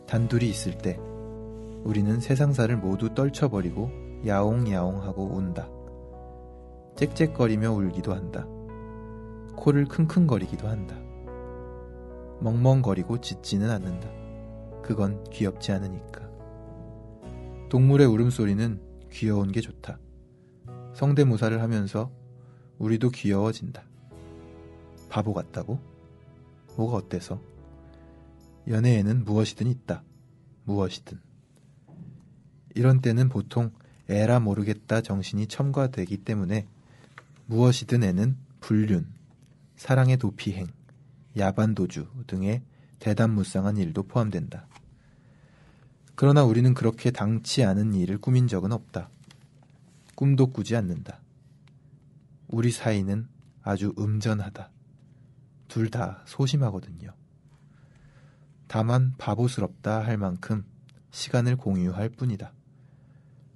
단둘이 있을 때 우리는 세상사를 모두 떨쳐버리고 야옹야옹하고 운다. 짹짹거리며 울기도 한다. 코를 킁킁거리기도 한다. 멍멍거리고 짖지는 않는다. 그건 귀엽지 않으니까. 동물의 울음소리는 귀여운 게 좋다. 성대모사를 하면서 우리도 귀여워진다. 바보 같다고? 뭐가 어때서? 연애에는 무엇이든 있다. 무엇이든. 이런 때는 보통 에라 모르겠다 정신이 첨가되기 때문에 무엇이든에는 불륜, 사랑의 도피행, 야반도주 등의 대담무쌍한 일도 포함된다. 그러나 우리는 그렇게 당치 않은 일을 꾸민 적은 없다. 꿈도 꾸지 않는다. 우리 사이는 아주 음전하다. 둘 다 소심하거든요. 다만 바보스럽다 할 만큼 시간을 공유할 뿐이다.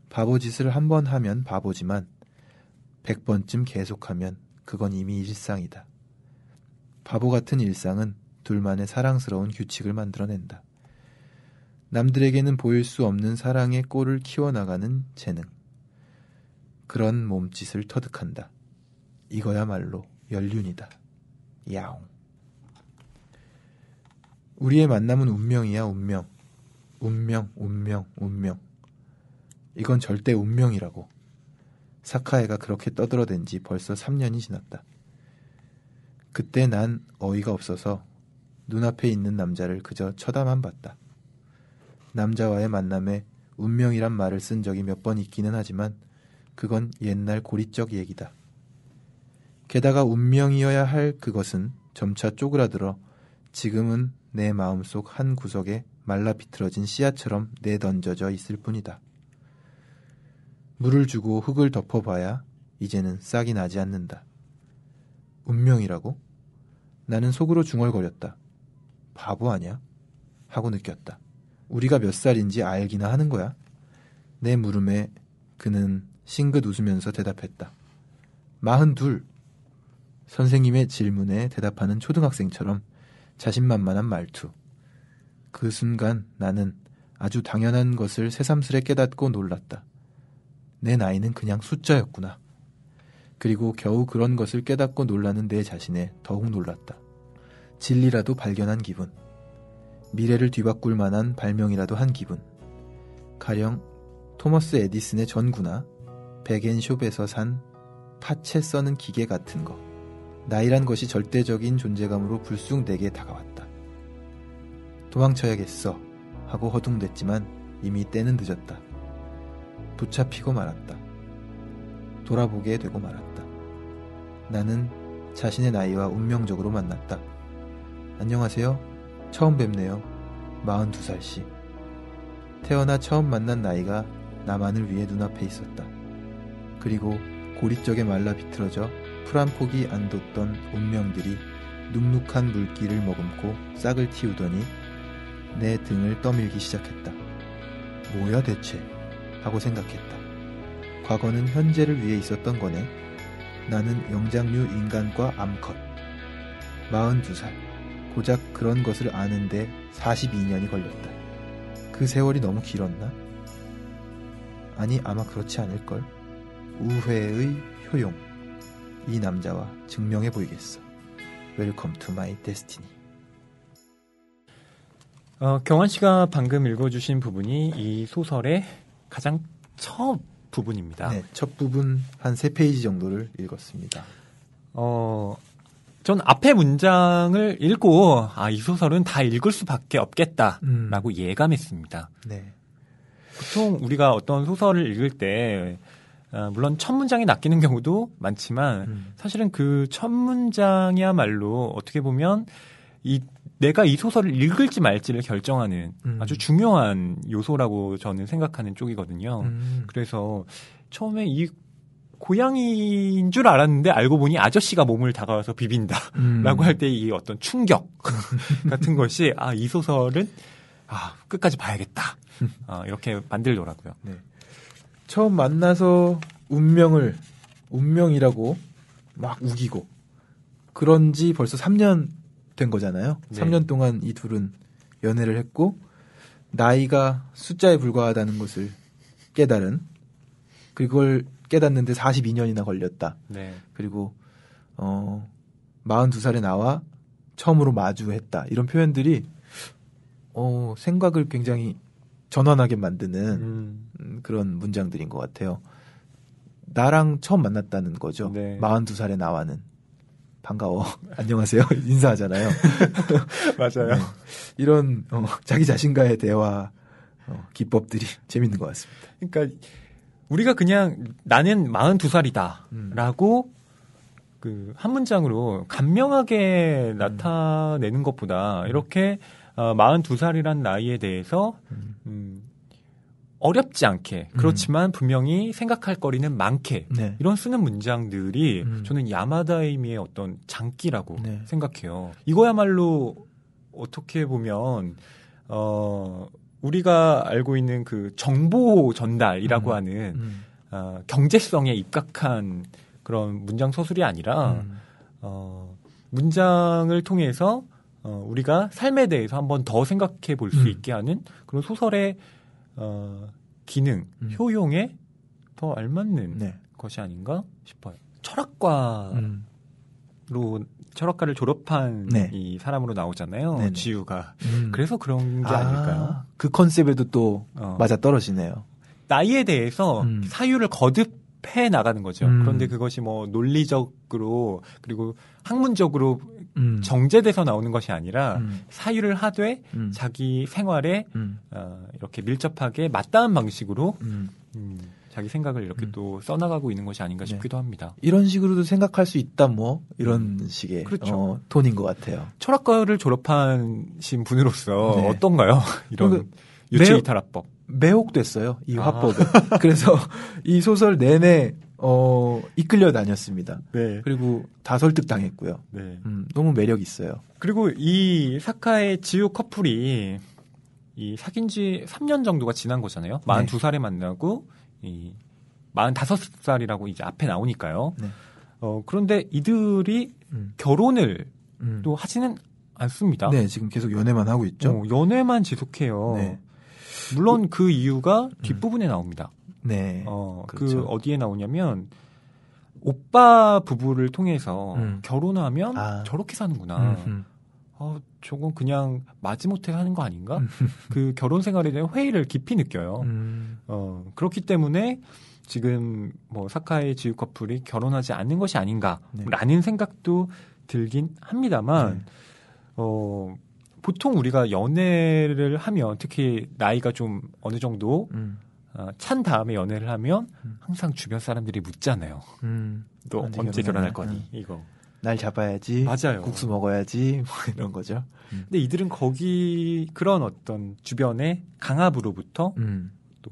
바보짓을 한 번 하면 바보지만 100번쯤 계속하면 그건 이미 일상이다. 바보 같은 일상은 둘만의 사랑스러운 규칙을 만들어낸다. 남들에게는 보일 수 없는 사랑의 꼴을 키워나가는 재능. 그런 몸짓을 터득한다. 이거야말로 연륜이다. 야옹. 우리의 만남은 운명이야, 운명. 운명. 이건 절대 운명이라고. 사카에가 그렇게 떠들어댄 지 벌써 3년이 지났다. 그때 난 어이가 없어서 눈앞에 있는 남자를 그저 쳐다만 봤다. 남자와의 만남에 운명이란 말을 쓴 적이 몇 번 있기는 하지만 그건 옛날 고리적 얘기다. 게다가 운명이어야 할 그것은 점차 쪼그라들어 지금은 내 마음속 한 구석에 말라 비틀어진 씨앗처럼 내던져져 있을 뿐이다. 물을 주고 흙을 덮어봐야 이제는 싹이 나지 않는다. 운명이라고? 나는 속으로 중얼거렸다. 바보 아냐? 하고 느꼈다. 우리가 몇 살인지 알기나 하는 거야? 내 물음에 그는 싱긋 웃으면서 대답했다. 42. 선생님의 질문에 대답하는 초등학생처럼 자신만만한 말투. 그 순간 나는 아주 당연한 것을 새삼스레 깨닫고 놀랐다. 내 나이는 그냥 숫자였구나. 그리고 겨우 그런 것을 깨닫고 놀라는 내 자신에 더욱 놀랐다. 진리라도 발견한 기분. 미래를 뒤바꿀 만한 발명이라도 한 기분. 가령 토머스 에디슨의 전구나 백앤숍에서 산 파채 써는 기계 같은 거. 나이란 것이 절대적인 존재감으로 불쑥 내게 다가왔다. 도망쳐야겠어 하고 허둥댔지만 이미 때는 늦었다. 붙잡히고 말았다. 돌아보게 되고 말았다. 나는 자신의 나이와 운명적으로 만났다. 안녕하세요. 처음 뵙네요. 42살씨. 태어나 처음 만난 나이가 나만을 위해 눈앞에 있었다. 그리고 고리적에 말라 비틀어져 풀 한 폭이 안 돋던 운명들이 눅눅한 물기를 머금고 싹을 틔우더니 내 등을 떠밀기 시작했다. 뭐야 대체? 하고 생각했다. 과거는 현재를 위해 있었던 거네. 나는 영장류 인간과 암컷. 42살. 고작 그런 것을 아는데 42년이 걸렸다. 그 세월이 너무 길었나? 아니 아마 그렇지 않을걸. 우회의 효용. 이 남자와 증명해 보이겠어. 웰컴 투 마이 데스티니. 경환 씨가 방금 읽어주신 부분이 이 소설의 가장 첫 부분입니다. 네, 첫 부분 한 3페이지 정도를 읽었습니다. 전 앞에 문장을 읽고 이 소설은 다 읽을 수밖에 없겠다라고 예감했습니다. 네. 보통 우리가 어떤 소설을 읽을 때 물론 첫 문장이 낚이는 경우도 많지만 사실은 그 첫 문장이야말로 어떻게 보면 내가 이 소설을 읽을지 말지를 결정하는 아주 중요한 요소라고 저는 생각하는 쪽이거든요. 그래서 처음에 이 고양이인 줄 알았는데 알고 보니 아저씨가 몸을 다가와서 비빈다라고 할 때 이 어떤 충격 같은 것이 이 소설은 끝까지 봐야겠다 이렇게 만들더라고요. 네. 처음 만나서 운명이라고 막 우기고 그런지 벌써 3년 된 거잖아요. 네. 3년 동안 이 둘은 연애를 했고 나이가 숫자에 불과하다는 것을 깨달은, 그걸 깨닫는데 42년이나 걸렸다. 네. 그리고 42살에 나와 처음으로 마주했다. 이런 표현들이 생각을 굉장히 전환하게 만드는 그런 문장들인 것 같아요. 나랑 처음 만났다는 거죠. 네. 42살에 나와는. 반가워. 안녕하세요. 인사하잖아요. 맞아요. 네. 이런 자기 자신과의 대화 기법들이 재밌는 것 같습니다. 그러니까 우리가 그냥 나는 42살이다 라고 그 한 문장으로 간명하게 나타내는 것보다 이렇게 42살이란 나이에 대해서 어렵지 않게, 그렇지만 분명히 생각할 거리는 많게, 네. 이런 쓰는 문장들이 저는 야마다이미의 어떤 장기라고 네. 생각해요. 이거야말로 어떻게 보면 우리가 알고 있는 그 정보 전달이라고 하는 경제성에 입각한 그런 문장 서술이 아니라 문장을 통해서 우리가 삶에 대해서 한번 더 생각해 볼 수 있게 하는 그런 소설의 기능, 효용에 더 알맞는 네. 것이 아닌가 싶어요. 철학과를 졸업한 네. 이 사람으로 나오잖아요. 네네. 지우가. 그래서 그런 게 아닐까요? 그 컨셉에도 또 맞아 떨어지네요. 나이에 대해서 사유를 거듭해 나가는 거죠. 그런데 그것이 뭐 논리적으로 그리고 학문적으로 정제돼서 나오는 것이 아니라 사유를 하되 자기 생활에 이렇게 밀접하게 맞닿은 방식으로 자기 생각을 이렇게 또 써나가고 있는 것이 아닌가 싶기도 합니다. 이런 식으로도 생각할 수 있다 뭐 이런 식의 그렇죠. 톤인 것 같아요. 철학과를 졸업하신 분으로서 네. 어떤가요? 이런 그러니까 유체이탈화법. 매혹됐어요. 이 화법에. 그래서 이 소설 내내 이끌려 다녔습니다. 네. 그리고 다 설득당했고요. 네. 너무 매력 있어요. 그리고 이 사카의 지우 커플이 이 사귄 지 3년 정도가 지난 거잖아요. 42살에 만나고 이 45살이라고 이제 앞에 나오니까요. 네. 그런데 이들이 결혼을 또 하지는 않습니다. 네, 지금 계속 연애만 하고 있죠. 연애만 지속해요. 네. 물론 그 이유가 뒷부분에 나옵니다. 네. 그 그렇죠. 어디에 나오냐면 오빠 부부를 통해서 결혼하면 저렇게 사는구나. 저건 그냥 마지못해 사는 거 아닌가? 그 결혼 생활에 대한 회의를 깊이 느껴요. 그렇기 때문에 지금 뭐 사카의 지우 커플이 결혼하지 않는 것이 아닌가라는 생각도 들긴 합니다만, 보통 우리가 연애를 하면 특히 나이가 좀 어느 정도 찬 다음에 연애를 하면 항상 주변 사람들이 묻잖아요. 너 언제 결혼할 거니? 이거. 날 잡아야지. 맞아요. 국수 먹어야지. 뭐 이런 거죠. 근데 이들은 그런 어떤 주변의 강압으로부터 또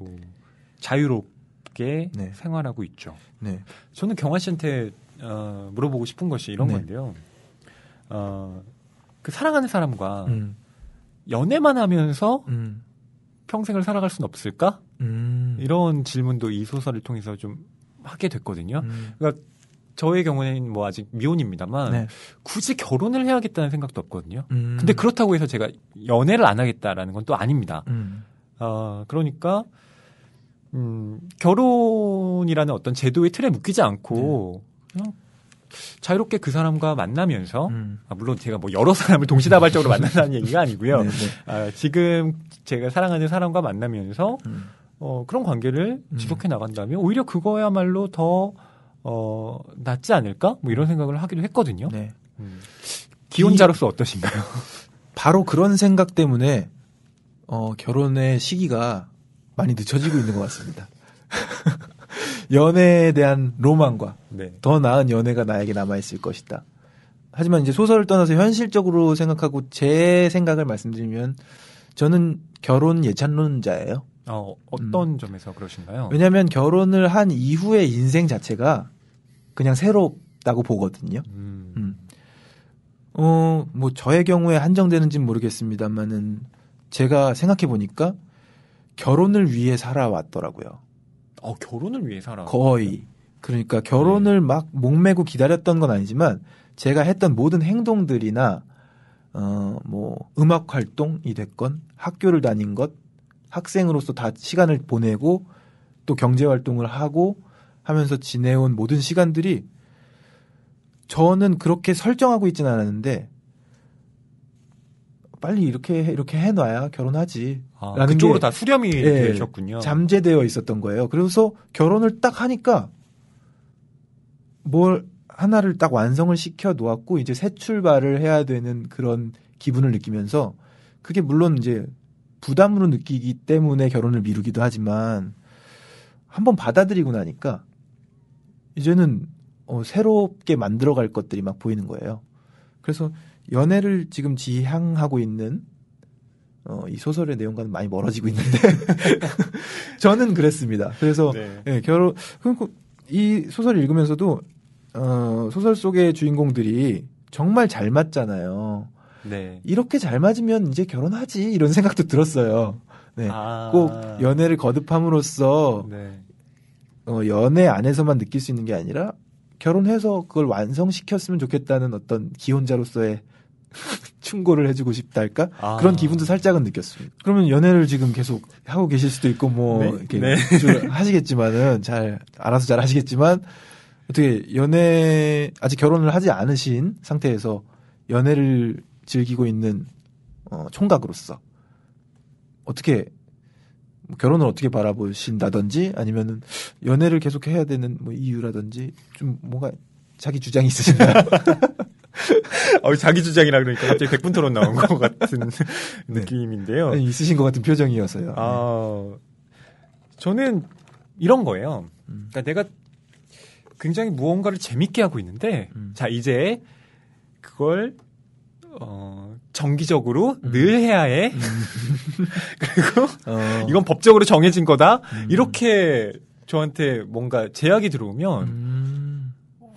자유롭게 네. 생활하고 있죠. 네. 저는 경화 씨한테 물어보고 싶은 것이 이런 네. 건데요. 그 사랑하는 사람과 연애만 하면서 평생을 살아갈 수는 없을까? 이런 질문도 이 소설을 통해서 좀 하게 됐거든요. 그러니까 저의 경우에는 뭐 아직 미혼입니다만 네. 굳이 결혼을 해야겠다는 생각도 없거든요. 근데 그렇다고 해서 제가 연애를 안 하겠다라는 건 또 아닙니다. 그러니까 결혼이라는 어떤 제도의 틀에 묶이지 않고 그냥 자유롭게 그 사람과 만나면서 물론 제가 뭐 여러 사람을 동시다발적으로 만난다는 얘기가 아니고요. 지금 제가 사랑하는 사람과 만나면서 그런 관계를 지속해 나간다면 오히려 그거야말로 더 낫지 않을까? 뭐 이런 생각을 하기도 했거든요. 네. 기혼자로서 어떠신가요? 바로 그런 생각 때문에 결혼의 시기가 많이 늦춰지고 있는 것 같습니다. 연애에 대한 로망과 네. 더 나은 연애가 나에게 남아있을 것이다. 하지만 이제 소설을 떠나서 현실적으로 생각하고 제 생각을 말씀드리면 저는 결혼 예찬론자예요. 어떤 점에서 그러신가요? 왜냐하면 결혼을 한 이후의 인생 자체가 그냥 새롭다고 보거든요. 뭐 저의 경우에 한정되는지는 모르겠습니다만은 제가 생각해 보니까 결혼을 위해 살아왔더라고요. 결혼을 위해 살아. 거의. 그러니까 결혼을 막 목매고 기다렸던 건 아니지만 제가 했던 모든 행동들이나 뭐 음악 활동이 됐건 학교를 다닌 것, 학생으로서 다 시간을 보내고 또 경제 활동을 하고 하면서 지내온 모든 시간들이 저는 그렇게 설정하고 있지는 않았는데 빨리 이렇게 해놔야 결혼하지. 라는 그쪽으로 게 다 수렴이 되셨군요. 잠재되어 있었던 거예요. 그래서 결혼을 딱 하니까 뭘 하나를 딱 완성을 시켜 놓았고 이제 새 출발을 해야 되는 그런 기분을 느끼면서 그게 물론 이제 부담으로 느끼기 때문에 결혼을 미루기도 하지만 한번 받아들이고 나니까 이제는 새롭게 만들어갈 것들이 막 보이는 거예요. 그래서 연애를 지금 지향하고 있는 이 소설의 내용과는 많이 멀어지고 있는데 저는 그랬습니다. 그래서 이 소설을 읽으면서도 소설 속의 주인공들이 정말 잘 맞잖아요. 네. 이렇게 잘 맞으면 이제 결혼하지 이런 생각도 들었어요. 네. 꼭 연애를 거듭함으로써 연애 안에서만 느낄 수 있는 게 아니라 결혼해서 그걸 완성시켰으면 좋겠다는 어떤 기혼자로서의 충고를 해주고 싶다 할까? 그런 기분도 살짝은 느꼈습니다. 그러면 연애를 지금 계속 하고 계실 수도 있고 뭐 이렇게 하시겠지만은 알아서 잘 하시겠지만 어떻게 아직 결혼을 하지 않으신 상태에서 연애를 즐기고 있는 총각으로서 어떻게 결혼을 어떻게 바라보신다든지 아니면은 연애를 계속 해야 되는 뭐 이유라든지 좀 뭔가 자기 주장이 있으신가요? 자기 주장이라 그러니까 갑자기 백분 토론 나온 것 같은 느낌인데요. 아니, 있으신 것 같은 표정이어서요. 저는 이런 거예요. 그러니까 내가 굉장히 무언가를 재밌게 하고 있는데, 자, 이제 그걸, 정기적으로 늘 해야 해. 그리고 이건 법적으로 정해진 거다. 이렇게 저한테 뭔가 제약이 들어오면,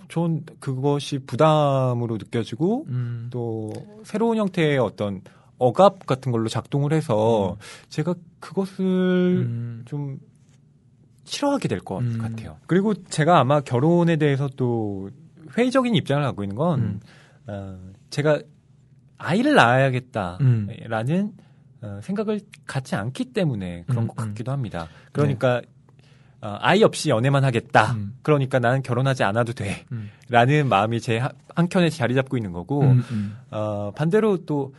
전 그것이 부담으로 느껴지고, 또 새로운 형태의 어떤 억압 같은 걸로 작동을 해서 제가 그것을 좀 싫어하게 될 것 같아요. 그리고 제가 아마 결혼에 대해서 또 회의적인 입장을 갖고 있는 건 제가 아이를 낳아야겠다라는 생각을 갖지 않기 때문에 그런 것 같기도 합니다. 그러니까 아이 없이 연애만 하겠다. 그러니까 나는 결혼하지 않아도 돼. 라는 마음이 제 한켠에 자리 잡고 있는 거고 반대로 또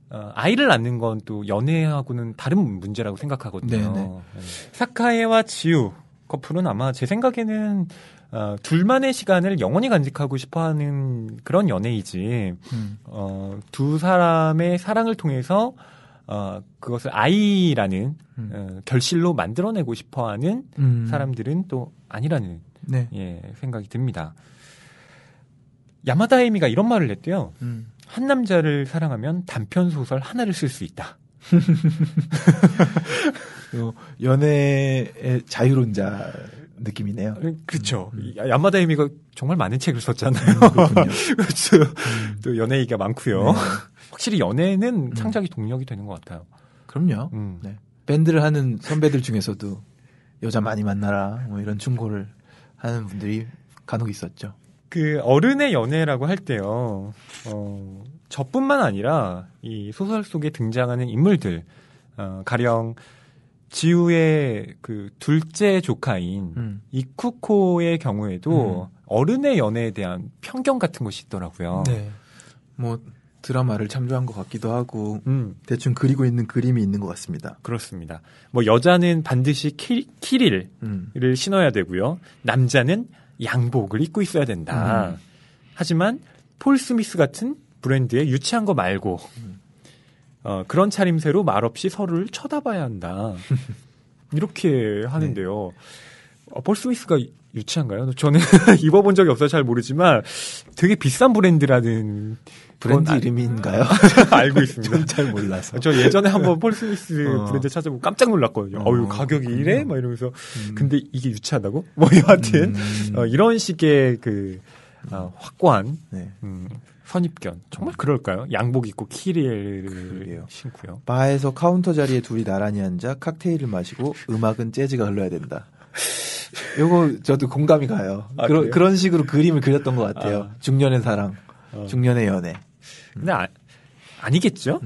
아이를 낳는 건 또 연애하고는 다른 문제라고 생각하거든요. 네네. 사카에와 지우 커플은 아마 제 생각에는 둘만의 시간을 영원히 간직하고 싶어하는 그런 연애이지 두 사람의 사랑을 통해서 그것을 아이라는 결실로 만들어내고 싶어하는 사람들은 또 아니라는 네. 예, 생각이 듭니다. 야마다 에미가 이런 말을 했대요. 한 남자를 사랑하면 단편 소설 하나를 쓸 수 있다. 연애의 자유론자 느낌이네요. 그렇죠. 야마다 에미가 정말 많은 책을 썼잖아요. 그렇죠. 또 연애 얘기가 많고요. 네. 확실히 연애는 창작이 동력이 되는 것 같아요. 그럼요. 네. 밴드를 하는 선배들 중에서도 여자 많이 만나라 뭐 이런 충고를 하는 분들이 간혹 있었죠. 그 어른의 연애라고 할 때요. 저뿐만 아니라 이 소설 속에 등장하는 인물들 가령 지우의 그 둘째 조카인 이쿠코의 경우에도 어른의 연애에 대한 편견 같은 것이 있더라고요. 네. 뭐 드라마를 참조한 것 같기도 하고 대충 그리고 있는 그림이 있는 것 같습니다. 그렇습니다. 뭐 여자는 반드시 키릴을 신어야 되고요. 남자는 양복을 입고 있어야 된다. 하지만 폴 스미스 같은 브랜드의 유치한 거 말고 그런 차림새로 말없이 서로를 쳐다봐야 한다. 이렇게 하는데요. 폴 스미스가 유치한가요? 저는 입어본 적이 없어서 잘 모르지만 되게 비싼 브랜드라는 브랜드 이름인가요? 알고 있습니다. 전 잘 몰라서. 저 예전에 한번 폴 스미스 브랜드 찾아보고 깜짝 놀랐거든요. 어유 가격이 이래? 막 이러면서 근데 이게 유치하다고? 뭐 여하튼 이런 식의 그 확고한 네. 선입견. 정말 그럴까요? 양복 입고 키리를 신고요. 바에서 카운터 자리에 둘이 나란히 앉아 칵테일을 마시고 음악은 재즈가 흘러야 된다. 요거 저도 공감이 가요. 그런 식으로 그림을 그렸던 것 같아요. 중년의 사랑, 중년의 연애. 근데 아니겠죠?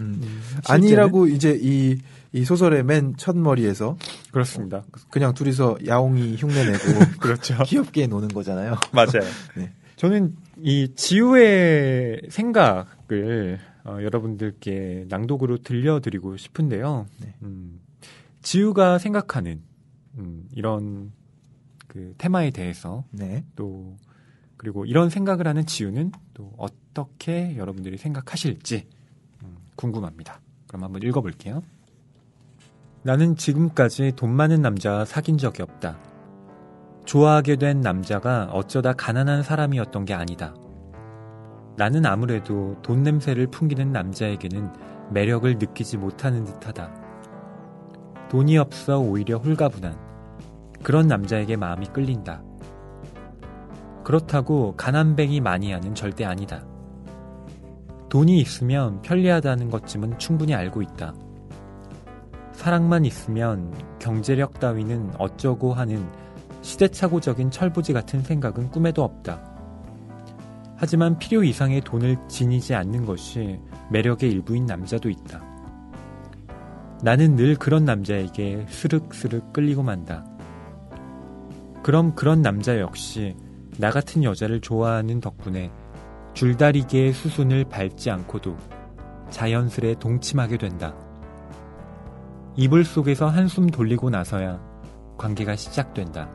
아니라고 이제 이 소설의 맨 첫 머리에서 그렇습니다. 그냥 둘이서 야옹이 흉내내고 그렇죠. 귀엽게 노는 거잖아요. 맞아요. 네. 저는 이 지우의 생각을 여러분들께 낭독으로 들려드리고 싶은데요. 네. 지우가 생각하는 이런 그 테마에 대해서 네. 또 그리고 이런 생각을 하는 지우는 또 어떻게 여러분들이 생각하실지 궁금합니다. 그럼 한번 읽어볼게요. 나는 지금까지 돈 많은 남자와 사귄 적이 없다. 좋아하게 된 남자가 어쩌다 가난한 사람이었던 게 아니다. 나는 아무래도 돈 냄새를 풍기는 남자에게는 매력을 느끼지 못하는 듯하다. 돈이 없어 오히려 홀가분한 그런 남자에게 마음이 끌린다. 그렇다고 가난뱅이 마니아는 절대 아니다. 돈이 있으면 편리하다는 것쯤은 충분히 알고 있다. 사랑만 있으면 경제력 따위는 어쩌고 하는 시대착오적인 철부지 같은 생각은 꿈에도 없다. 하지만 필요 이상의 돈을 지니지 않는 것이 매력의 일부인 남자도 있다. 나는 늘 그런 남자에게 스륵스륵 끌리고 만다. 그럼 그런 남자 역시 나 같은 여자를 좋아하는 덕분에 줄다리기의 수순을 밟지 않고도 자연스레 동침하게 된다. 이불 속에서 한숨 돌리고 나서야 관계가 시작된다.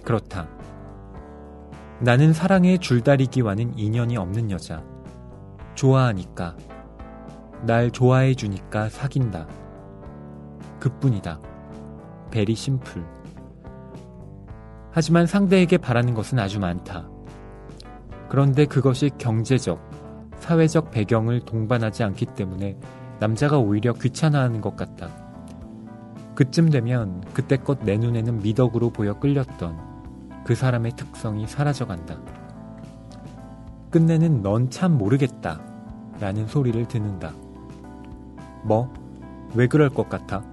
그렇다. 나는 사랑의 줄다리기와는 인연이 없는 여자. 좋아하니까. 날 좋아해 주니까 사귄다. 그뿐이다. 베리 심플. 하지만 상대에게 바라는 것은 아주 많다. 그런데 그것이 경제적, 사회적 배경을 동반하지 않기 때문에 남자가 오히려 귀찮아하는 것 같다. 그쯤 되면 그때껏 내 눈에는 미덕으로 보여 끌렸던 그 사람의 특성이 사라져간다. 끝내는 넌 참 모르겠다 라는 소리를 듣는다. 뭐? 왜 그럴 것 같아?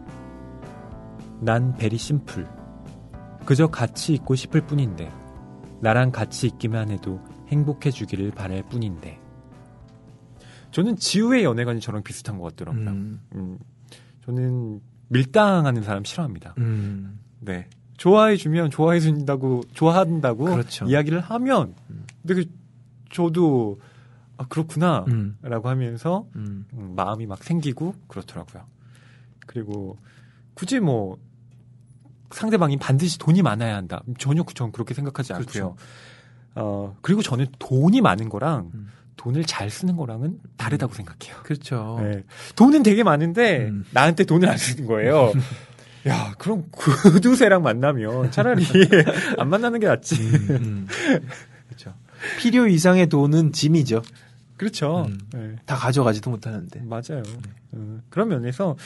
난 베리 심플. 그저 같이 있고 싶을 뿐인데 나랑 같이 있기만 해도 행복해주기를 바랄 뿐인데. 저는 지우의 연애관이 저랑 비슷한 것 같더라고요. 저는 밀당하는 사람 싫어합니다. 네. 좋아해주면 좋아한다고 그렇죠. 이야기를 하면, 근데 저도, 그렇구나, 라고 하면서, 마음이 막 생기고, 그렇더라고요. 그리고, 굳이 뭐, 상대방이 반드시 돈이 많아야 한다. 전혀 전 그렇게 생각하지 않고요. 그렇죠. 그리고 저는 돈이 많은 거랑, 돈을 잘 쓰는 거랑은 다르다고 생각해요. 그렇죠. 네. 돈은 되게 많은데, 나한테 돈을 안 쓰는 거예요. 야, 그럼 구두쇠랑 만나면 차라리 안 만나는 게 낫지. 그렇죠. 필요 이상의 돈은 짐이죠. 그렇죠. 네. 다 가져가지도 못하는데. 맞아요. 그런 면에서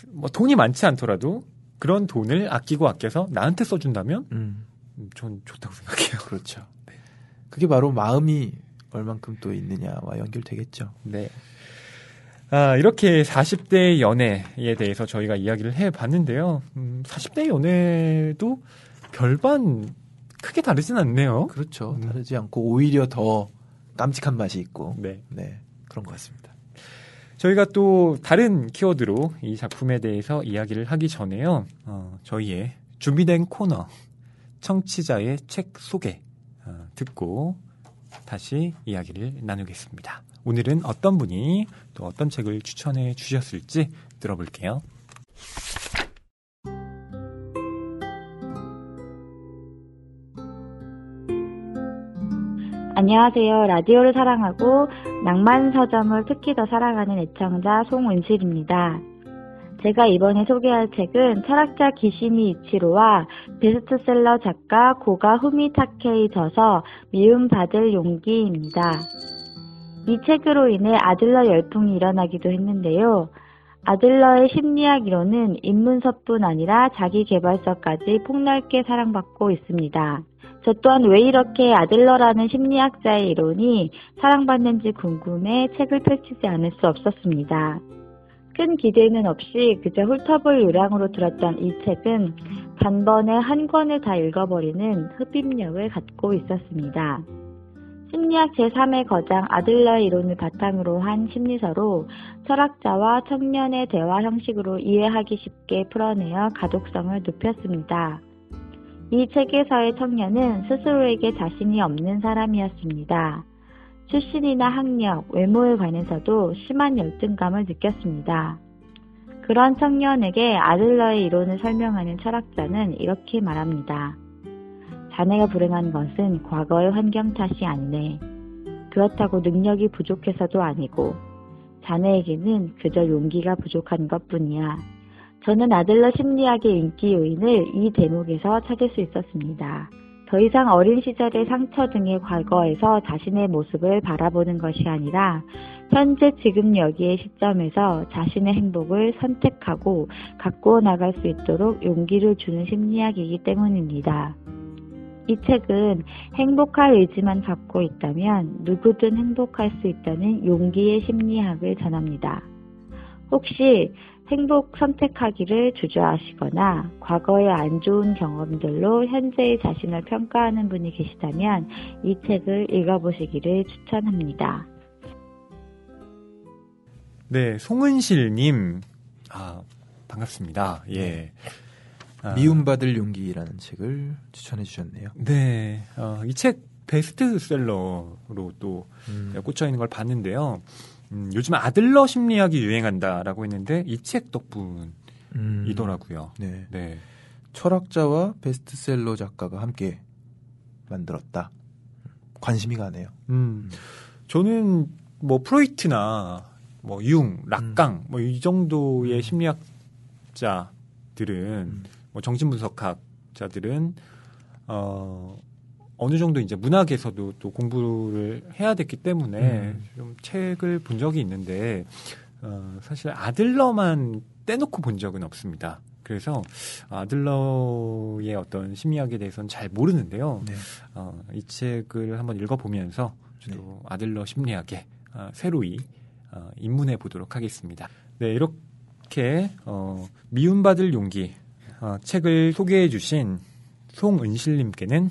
뭐 돈이 많지 않더라도 그런 돈을 아껴서 나한테 써준다면 전 좋다고 생각해요. 그렇죠. 네. 그게 바로 마음이 얼만큼 또 있느냐와 연결되겠죠. 네. 이렇게 40대 연애에 대해서 저희가 이야기를 해봤는데요. 40대 연애도 별반 크게 다르진 않네요. 그렇죠. 다르지 않고 오히려 더 깜찍한 맛이 있고. 네. 네. 그런 것 같습니다. 저희가 또 다른 키워드로 이 작품에 대해서 이야기를 하기 전에요. 저희의 준비된 코너, 청취자의 책 소개 듣고 다시 이야기를 나누겠습니다. 오늘은 어떤 분이 또 어떤 책을 추천해 주셨을지 들어볼게요. 안녕하세요. 라디오를 사랑하고 낭만 서점을 특히 더 사랑하는 애청자 송은실입니다. 제가 이번에 소개할 책은 철학자 기시니 이치로와 베스트셀러 작가 고가 후미타케의 저서 미움받을 용기입니다. 이 책으로 인해 아들러 열풍이 일어나기도 했는데요. 아들러의 심리학 이론은 입문서뿐 아니라 자기계발서까지 폭넓게 사랑받고 있습니다. 저 또한 왜 이렇게 아들러라는 심리학자의 이론이 사랑받는지 궁금해 책을 펼치지 않을 수 없었습니다. 큰 기대는 없이 그저 훑어볼 요량으로 들었던 이 책은 단번에 한 권을 다 읽어버리는 흡입력을 갖고 있었습니다. 심리학 제3의 거장 아들러의 이론을 바탕으로 한 심리서로 철학자와 청년의 대화 형식으로 이해하기 쉽게 풀어내어 가독성을 높였습니다. 이 책에서의 청년은 스스로에게 자신이 없는 사람이었습니다. 출신이나 학력, 외모에 관해서도 심한 열등감을 느꼈습니다. 그런 청년에게 아들러의 이론을 설명하는 철학자는 이렇게 말합니다. 자네가 불행한 것은 과거의 환경 탓이 아니네. 그렇다고 능력이 부족해서도 아니고 자네에게는 그저 용기가 부족한 것뿐이야. 저는 아들러 심리학의 인기 요인을 이 대목에서 찾을 수 있었습니다. 더 이상 어린 시절의 상처 등의 과거에서 자신의 모습을 바라보는 것이 아니라 현재 지금 여기의 시점에서 자신의 행복을 선택하고 가꾸어 나갈 수 있도록 용기를 주는 심리학이기 때문입니다. 이 책은 행복할 의지만 갖고 있다면 누구든 행복할 수 있다는 용기의 심리학을 전합니다. 혹시 행복 선택하기를 주저하시거나 과거의 안 좋은 경험들로 현재의 자신을 평가하는 분이 계시다면 이 책을 읽어보시기를 추천합니다. 네, 송은실님, 반갑습니다. 예. 미움받을 용기라는 책을 추천해 주셨네요. 네, 이 책 베스트셀러로 또 꽂혀 있는 걸 봤는데요. 요즘 아들러 심리학이 유행한다라고 했는데 이 책 덕분이더라고요. 네. 네. 철학자와 베스트셀러 작가가 함께 만들었다. 관심이 가네요. 저는 뭐 프로이트나 뭐 융, 락강 뭐 이 정도의 심리학자들은 뭐 정신분석학자들은 어느 정도 이제 문학에서도 또 공부를 해야 됐기 때문에 좀 책을 본 적이 있는데 사실 아들러만 떼놓고 본 적은 없습니다. 그래서 아들러의 어떤 심리학에 대해서는 잘 모르는데요. 네. 이 책을 한번 읽어보면서 저도 아들러 심리학에 새로이 입문해 보도록 하겠습니다. 네, 이렇게 미움받을 용기 책을 소개해 주신 송은실님께는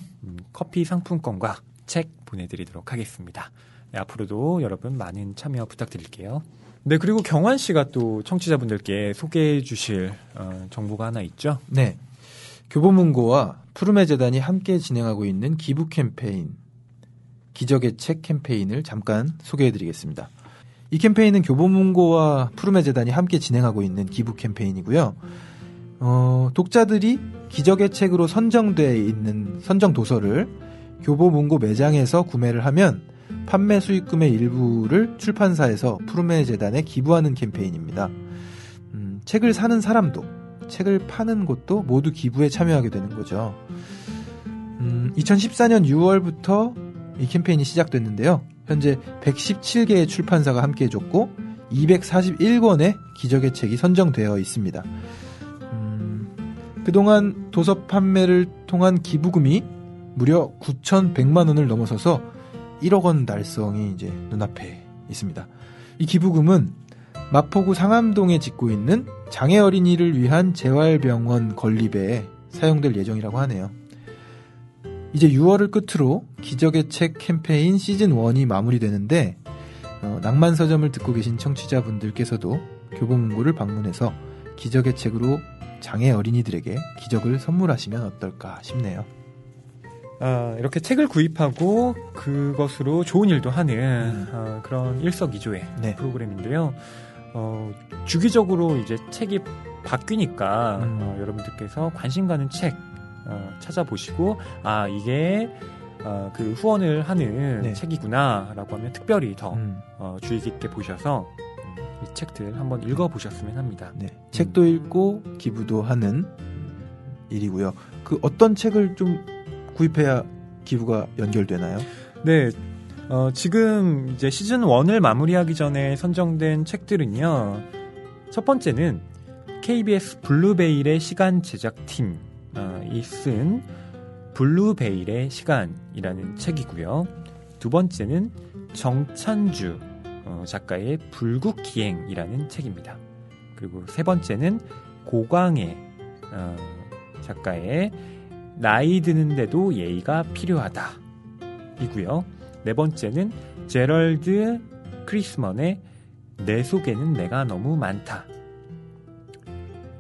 커피 상품권과 책 보내드리도록 하겠습니다. 앞으로도 여러분 많은 참여 부탁드릴게요. 네, 그리고 경환 씨가 또 청취자분들께 소개해 주실 정보가 하나 있죠? 네. 교보문고와 푸르메 재단이 함께 진행하고 있는 기부 캠페인, 기적의 책 캠페인을 잠깐 소개해 드리겠습니다. 이 캠페인은 교보문고와 푸르메 재단이 함께 진행하고 있는 기부 캠페인이고요. 독자들이 기적의 책으로 선정돼 있는 선정 도서를 교보문고 매장에서 구매를 하면 판매 수익금의 일부를 출판사에서 푸르메 재단에 기부하는 캠페인입니다. 책을 사는 사람도 책을 파는 곳도 모두 기부에 참여하게 되는 거죠. 2014년 6월부터 이 캠페인이 시작됐는데요. 현재 117개의 출판사가 함께해줬고 241권의 기적의 책이 선정되어 있습니다. 그동안 도서 판매를 통한 기부금이 무려 9,100만 원을 넘어서서 1억 원 달성이 이제 눈앞에 있습니다. 이 기부금은 마포구 상암동에 짓고 있는 장애 어린이를 위한 재활병원 건립에 사용될 예정이라고 하네요. 이제 6월을 끝으로 기적의 책 캠페인 시즌1이 마무리되는데 낭만서점을 듣고 계신 청취자분들께서도 교보문고를 방문해서 기적의 책으로 장애 어린이들에게 기적을 선물하시면 어떨까 싶네요. 이렇게 책을 구입하고 그것으로 좋은 일도 하는 그런 일석이조의 네. 프로그램인데요. 주기적으로 이제 책이 바뀌니까 여러분들께서 관심 가는 책 찾아보시고 이게 그 후원을 하는 네. 책이구나라고 하면 특별히 더 주의 깊게 보셔서 이 책들 한번 읽어보셨으면 합니다. 네. 책도 읽고 기부도 하는 일이고요. 그 어떤 책을 좀 구입해야 기부가 연결되나요? 네. 지금 이제 시즌 1을 마무리하기 전에 선정된 책들은요. 첫 번째는 KBS 블루베일의 시간 제작팀이 쓴 블루베일의 시간이라는 책이고요. 두 번째는 정찬주 작가의 불국기행이라는 책입니다. 그리고 세 번째는 고광애 작가의 나이 드는데도 예의가 필요하다 이고요. 네 번째는 제럴드 크리스먼의 내 속에는 내가 너무 많다.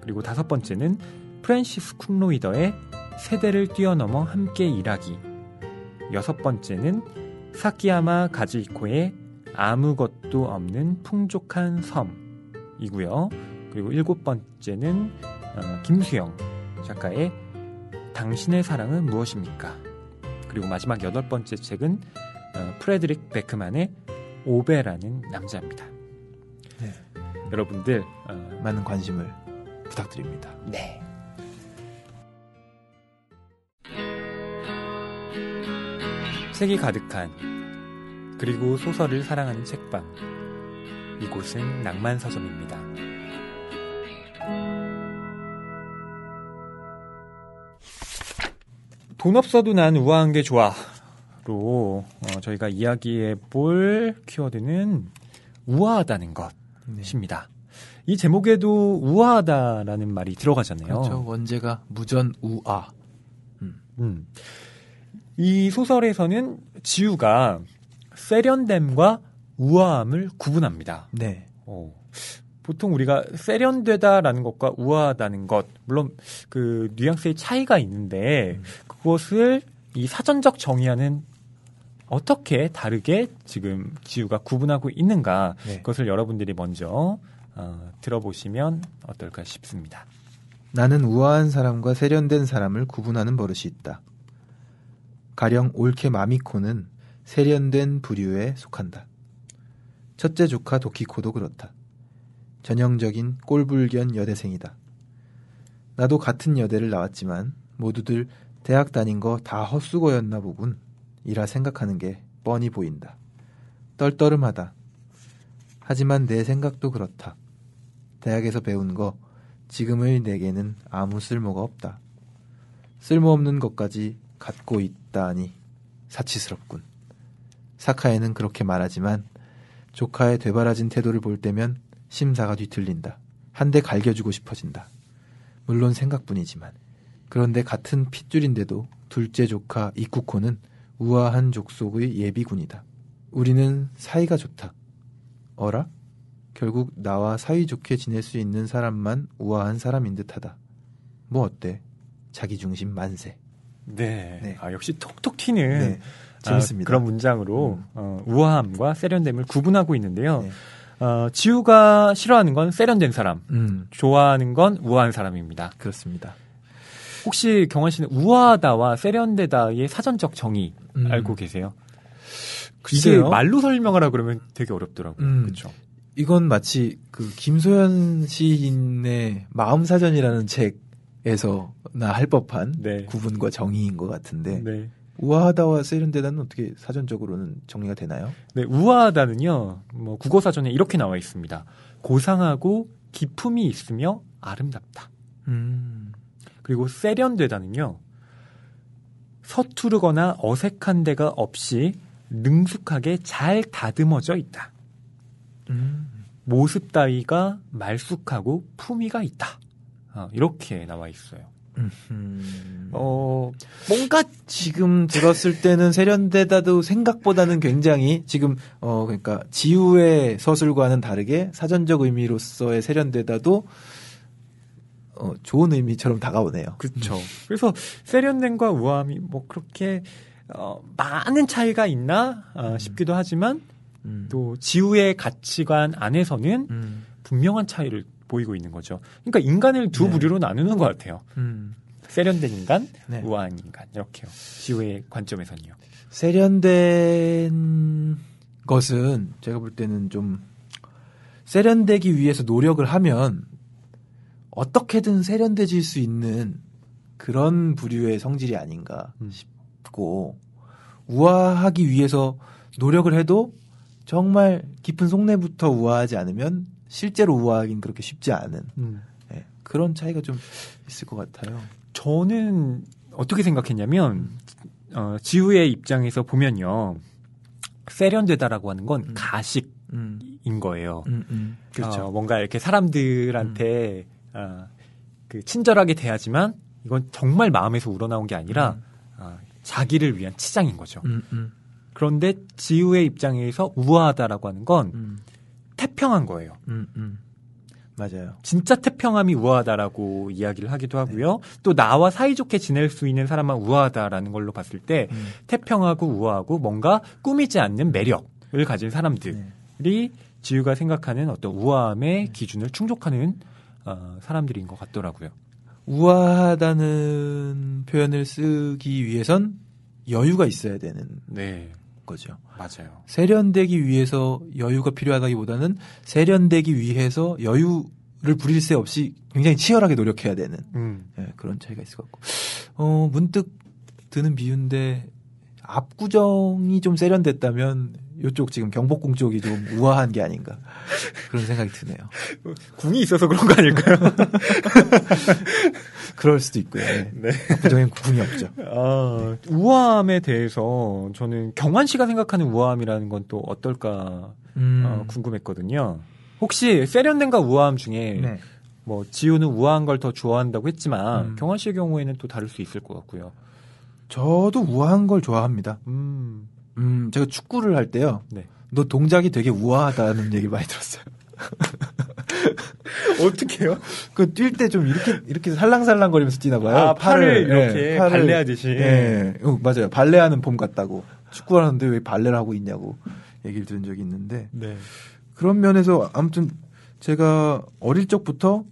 그리고 다섯 번째는 프랜시스 쿤로이더의 세대를 뛰어넘어 함께 일하기. 여섯 번째는 사키야마 가즈이코의 아무것도 없는 풍족한 섬이고요. 그리고 일곱 번째는 김수영 작가의 당신의 사랑은 무엇입니까? 그리고 마지막 여덟 번째 책은 프레드릭 베크만의 오베라는 남자입니다. 네. 여러분들 많은 관심을 부탁드립니다. 네. 책이 가득한 그리고 소설을 사랑하는 책방. 이곳은 낭만서점입니다. 돈 없어도 난 우아한 게 좋아로 저희가 이야기해볼 키워드는 우아하다는 것입니다. 이 제목에도 우아하다라는 말이 들어가잖아요. 그렇죠. 원제가 무전 우아. 이 소설에서는 지우가 세련됨과 우아함을 구분합니다. 네. 보통 우리가 세련되다라는 것과 우아하다는 것, 물론 그 뉘앙스의 차이가 있는데 그것을 이 사전적 정의하는 어떻게 다르게 지금 지우가 구분하고 있는가, 네. 그것을 여러분들이 먼저 들어보시면 어떨까 싶습니다. 나는 우아한 사람과 세련된 사람을 구분하는 버릇이 있다. 가령 올케 마미코는 세련된 부류에 속한다. 첫째 조카 도키코도 그렇다. 전형적인 꼴불견 여대생이다. 나도 같은 여대를 나왔지만 모두들 대학 다닌 거 다 헛수고였나 보군. 이라 생각하는 게 뻔히 보인다. 떨떠름하다. 하지만 내 생각도 그렇다. 대학에서 배운 거 지금의 내게는 아무 쓸모가 없다. 쓸모없는 것까지 갖고 있다니 사치스럽군. 사카에는 그렇게 말하지만 조카의 되바라진 태도를 볼 때면 심사가 뒤틀린다. 한 대 갈겨주고 싶어진다. 물론 생각뿐이지만. 그런데 같은 핏줄인데도 둘째 조카 이쿠코는 우아한 족속의 예비군이다. 우리는 사이가 좋다. 어라? 결국 나와 사이좋게 지낼 수 있는 사람만 우아한 사람인 듯하다. 뭐 어때? 자기중심 만세. 네. 네. 역시 톡톡 튀는 네. 재밌습니다. 그런 문장으로 우아함과 세련됨을 구분하고 있는데요. 네. 지우가 싫어하는 건 세련된 사람, 좋아하는 건 우아한 사람입니다. 그렇습니다. 혹시 경환 씨는 우아하다와 세련되다의 사전적 정의 알고 계세요? 이게 글쎄요. 말로 설명하라 그러면 되게 어렵더라고요. 그렇죠. 이건 마치 그 김소연 시인의 마음사전이라는 책에서나 할 법한 네. 구분과 정의인 것 같은데 네. 우아하다와 세련되다는 어떻게 사전적으로는 정리가 되나요? 네, 우아하다는요. 뭐 국어 사전에 이렇게 나와 있습니다. 고상하고 기품이 있으며 아름답다. 그리고 세련되다는요. 서투르거나 어색한 데가 없이 능숙하게 잘 다듬어져 있다. 모습 따위가 말쑥하고 품위가 있다. 이렇게 나와 있어요. 뭔가 지금 들었을 때는 세련되다도 생각보다는 굉장히 지금 그러니까 지우의 서술과는 다르게 사전적 의미로서의 세련되다도 좋은 의미처럼 다가오네요. 그렇죠. 그래서 세련됨과 우아함이 뭐 그렇게 많은 차이가 있나 싶기도 하지만 또 지우의 가치관 안에서는 분명한 차이를 보이고 있는 거죠. 그러니까 인간을 두 부류로 나누는 것 같아요. 세련된 인간, 네. 우아한 인간 이렇게요. 지우의 관점에서는요. 세련된 것은 제가 볼 때는 좀 세련되기 위해서 노력을 하면 어떻게든 세련돼질 수 있는 그런 부류의 성질이 아닌가 싶고 우아하기 위해서 노력을 해도 정말 깊은 속내부터 우아하지 않으면 실제로 우아하긴 그렇게 쉽지 않은 네, 그런 차이가 좀 있을 것 같아요. 저는 어떻게 생각했냐면 지우의 입장에서 보면요. 세련되다라고 하는 건 가식인 거예요. 그렇죠. 뭔가 이렇게 사람들한테 그 친절하게 대하지만 이건 정말 마음에서 우러나온 게 아니라 자기를 위한 치장인 거죠. 그런데 지우의 입장에서 우아하다라고 하는 건 태평한 거예요. 맞아요. 진짜 태평함이 우아하다라고 이야기를 하기도 하고요. 또 나와 사이좋게 지낼 수 있는 사람만 우아하다라는 걸로 봤을 때 태평하고 우아하고 뭔가 꾸미지 않는 매력을 가진 사람들이 지우가 생각하는 어떤 우아함의 기준을 충족하는 사람들인 것 같더라고요. 우아하다는 표현을 쓰기 위해선 여유가 있어야 되는 네, 거죠. 맞아요. 세련되기 위해서 여유가 필요하다기보다는 세련되기 위해서 여유를 부릴 새 없이 굉장히 치열하게 노력해야 되는 네, 그런 차이가 있을 것 같고 문득 드는 비유인데 압구정이 좀 세련됐다면 이쪽 지금 경복궁 쪽이 좀 우아한 게 아닌가 그런 생각이 드네요. 궁이 있어서 그런 거 아닐까요? 그럴 수도 있고요. 네. 네. 압구정엔 궁이 없죠. 우아함에 대해서 저는 경환 씨가 생각하는 우아함이라는 건 또 어떨까 궁금했거든요. 혹시 세련됨과 우아함 중에 네. 뭐 지우는 우아한 걸 더 좋아한다고 했지만 경환 씨의 경우에는 또 다를 수 있을 것 같고요. 저도 우아한 걸 좋아합니다. 제가 축구를 할 때요. 네. 너 동작이 되게 우아하다는 얘기를 많이 들었어요. 어떻게요? 그 뛸 때 좀 이렇게 살랑살랑거리면서 뛰나 봐요. 팔을 이렇게 팔을, 발레하듯이. 네, 맞아요. 발레하는 폼 같다고. 축구하는데 왜 발레를 하고 있냐고 얘기를 들은 적이 있는데 네. 그런 면에서 아무튼 제가 어릴 적부터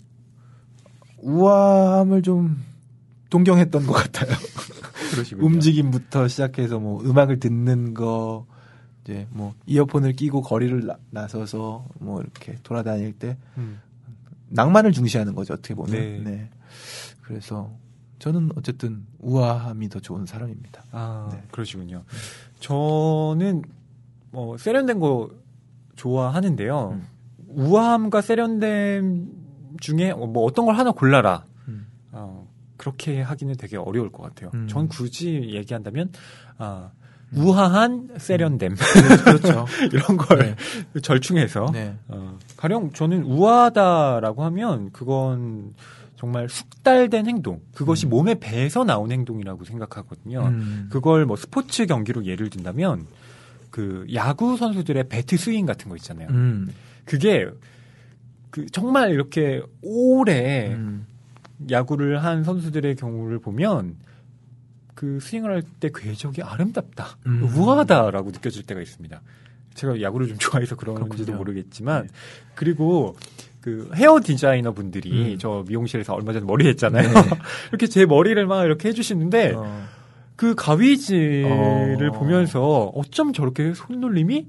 우아함을 좀 동경했던 것 같아요. 그러시군요. 움직임부터 시작해서 뭐 음악을 듣는 거 이제 뭐 이어폰을 끼고 거리를 나서서 뭐 이렇게 돌아다닐 때 낭만을 중시하는 거죠, 어떻게 보면. 네. 네. 그래서 저는 어쨌든 우아함이 더 좋은 사람입니다. 네. 그러시군요. 저는 뭐 세련된 거 좋아하는데요. 우아함과 세련됨 중에 뭐 어떤 걸 하나 골라라. 그렇게 하기는 되게 어려울 것 같아요. 전 굳이 얘기한다면 우아한 세련됨 그렇죠. 이런 걸 절충해서 네. 가령 저는 우아하다라고 하면 그건 정말 숙달된 행동, 그것이 몸에 배에서 나온 행동이라고 생각하거든요. 그걸 뭐 스포츠 경기로 예를 든다면 그 야구 선수들의 배트 스윙 같은 거 있잖아요. 그게 그 정말 이렇게 오래 야구를 한 선수들의 경우를 보면 그 스윙을 할 때 궤적이 아름답다, 우아하다라고 느껴질 때가 있습니다. 제가 야구를 좀 좋아해서 그런지도 그렇군요. 모르겠지만 그리고 그 헤어 디자이너 분들이 저 미용실에서 얼마 전에 머리 했잖아요. 네. 이렇게 제 머리를 막 이렇게 해주시는데 그 가위질을 보면서 어쩜 저렇게 손놀림이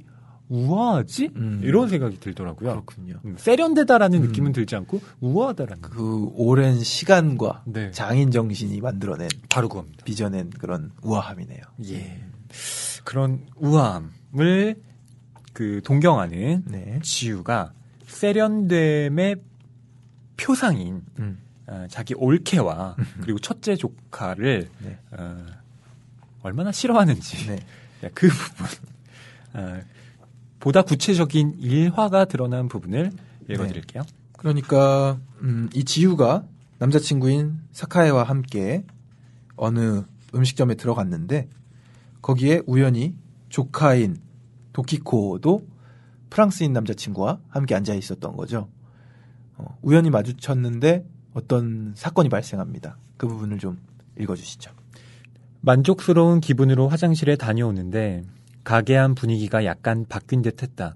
우아하지? 이런 생각이 들더라고요. 그렇군요. 세련되다라는 느낌은 들지 않고 우아하다라는. 그 오랜 시간과 네. 장인 정신이 만들어낸 바로 그겁니다. 빚어낸 그런 우아함이네요. 예. 그런 우아함을 그 동경하는 네. 지우가 세련됨의 표상인 자기 올케와 그리고 첫째 조카를 네. 얼마나 싫어하는지 네. 그 부분 보다 구체적인 일화가 드러난 부분을 읽어드릴게요. 그러니까 이 지우가 남자친구인 사카에와 함께 어느 음식점에 들어갔는데 거기에 우연히 조카인 도키코도 프랑스인 남자친구와 함께 앉아 있었던 거죠. 우연히 마주쳤는데 어떤 사건이 발생합니다. 그 부분을 좀 읽어주시죠. 만족스러운 기분으로 화장실에 다녀오는데 가게 안 분위기가 약간 바뀐 듯 했다.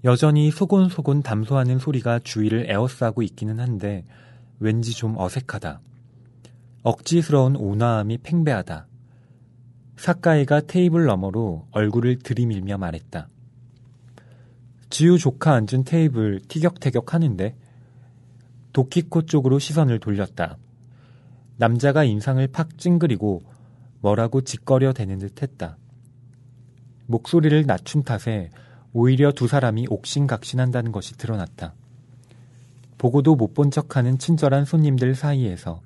여전히 소곤소곤 담소하는 소리가 주위를 에워싸고 있기는 한데 왠지 좀 어색하다. 억지스러운 온화함이 팽배하다. 사카이가 테이블 너머로 얼굴을 들이밀며 말했다. 지우 조카 앉은 테이블 티격태격 하는데 도키코 쪽으로 시선을 돌렸다. 남자가 인상을 팍 찡그리고 뭐라고 짓거려 대는 듯 했다. 목소리를 낮춘 탓에 오히려 두 사람이 옥신각신한다는 것이 드러났다. 보고도 못 본 척하는 친절한 손님들 사이에서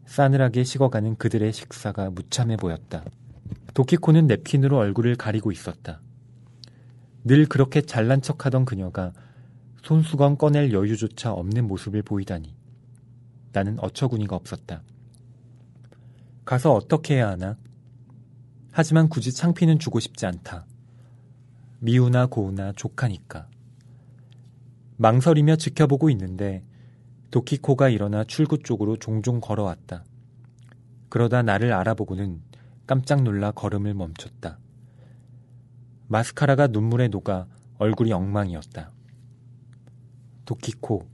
싸늘하게 식어가는 그들의 식사가 무참해 보였다. 도키코는 냅킨으로 얼굴을 가리고 있었다. 늘 그렇게 잘난 척하던 그녀가 손수건 꺼낼 여유조차 없는 모습을 보이다니 나는 어처구니가 없었다. 가서 어떻게 해야 하나? 하지만 굳이 창피는 주고 싶지 않다. 미우나 고우나 조카니까. 망설이며 지켜보고 있는데 도키코가 일어나 출구 쪽으로 종종 걸어왔다. 그러다 나를 알아보고는 깜짝 놀라 걸음을 멈췄다. 마스카라가 눈물에 녹아 얼굴이 엉망이었다. 도키코.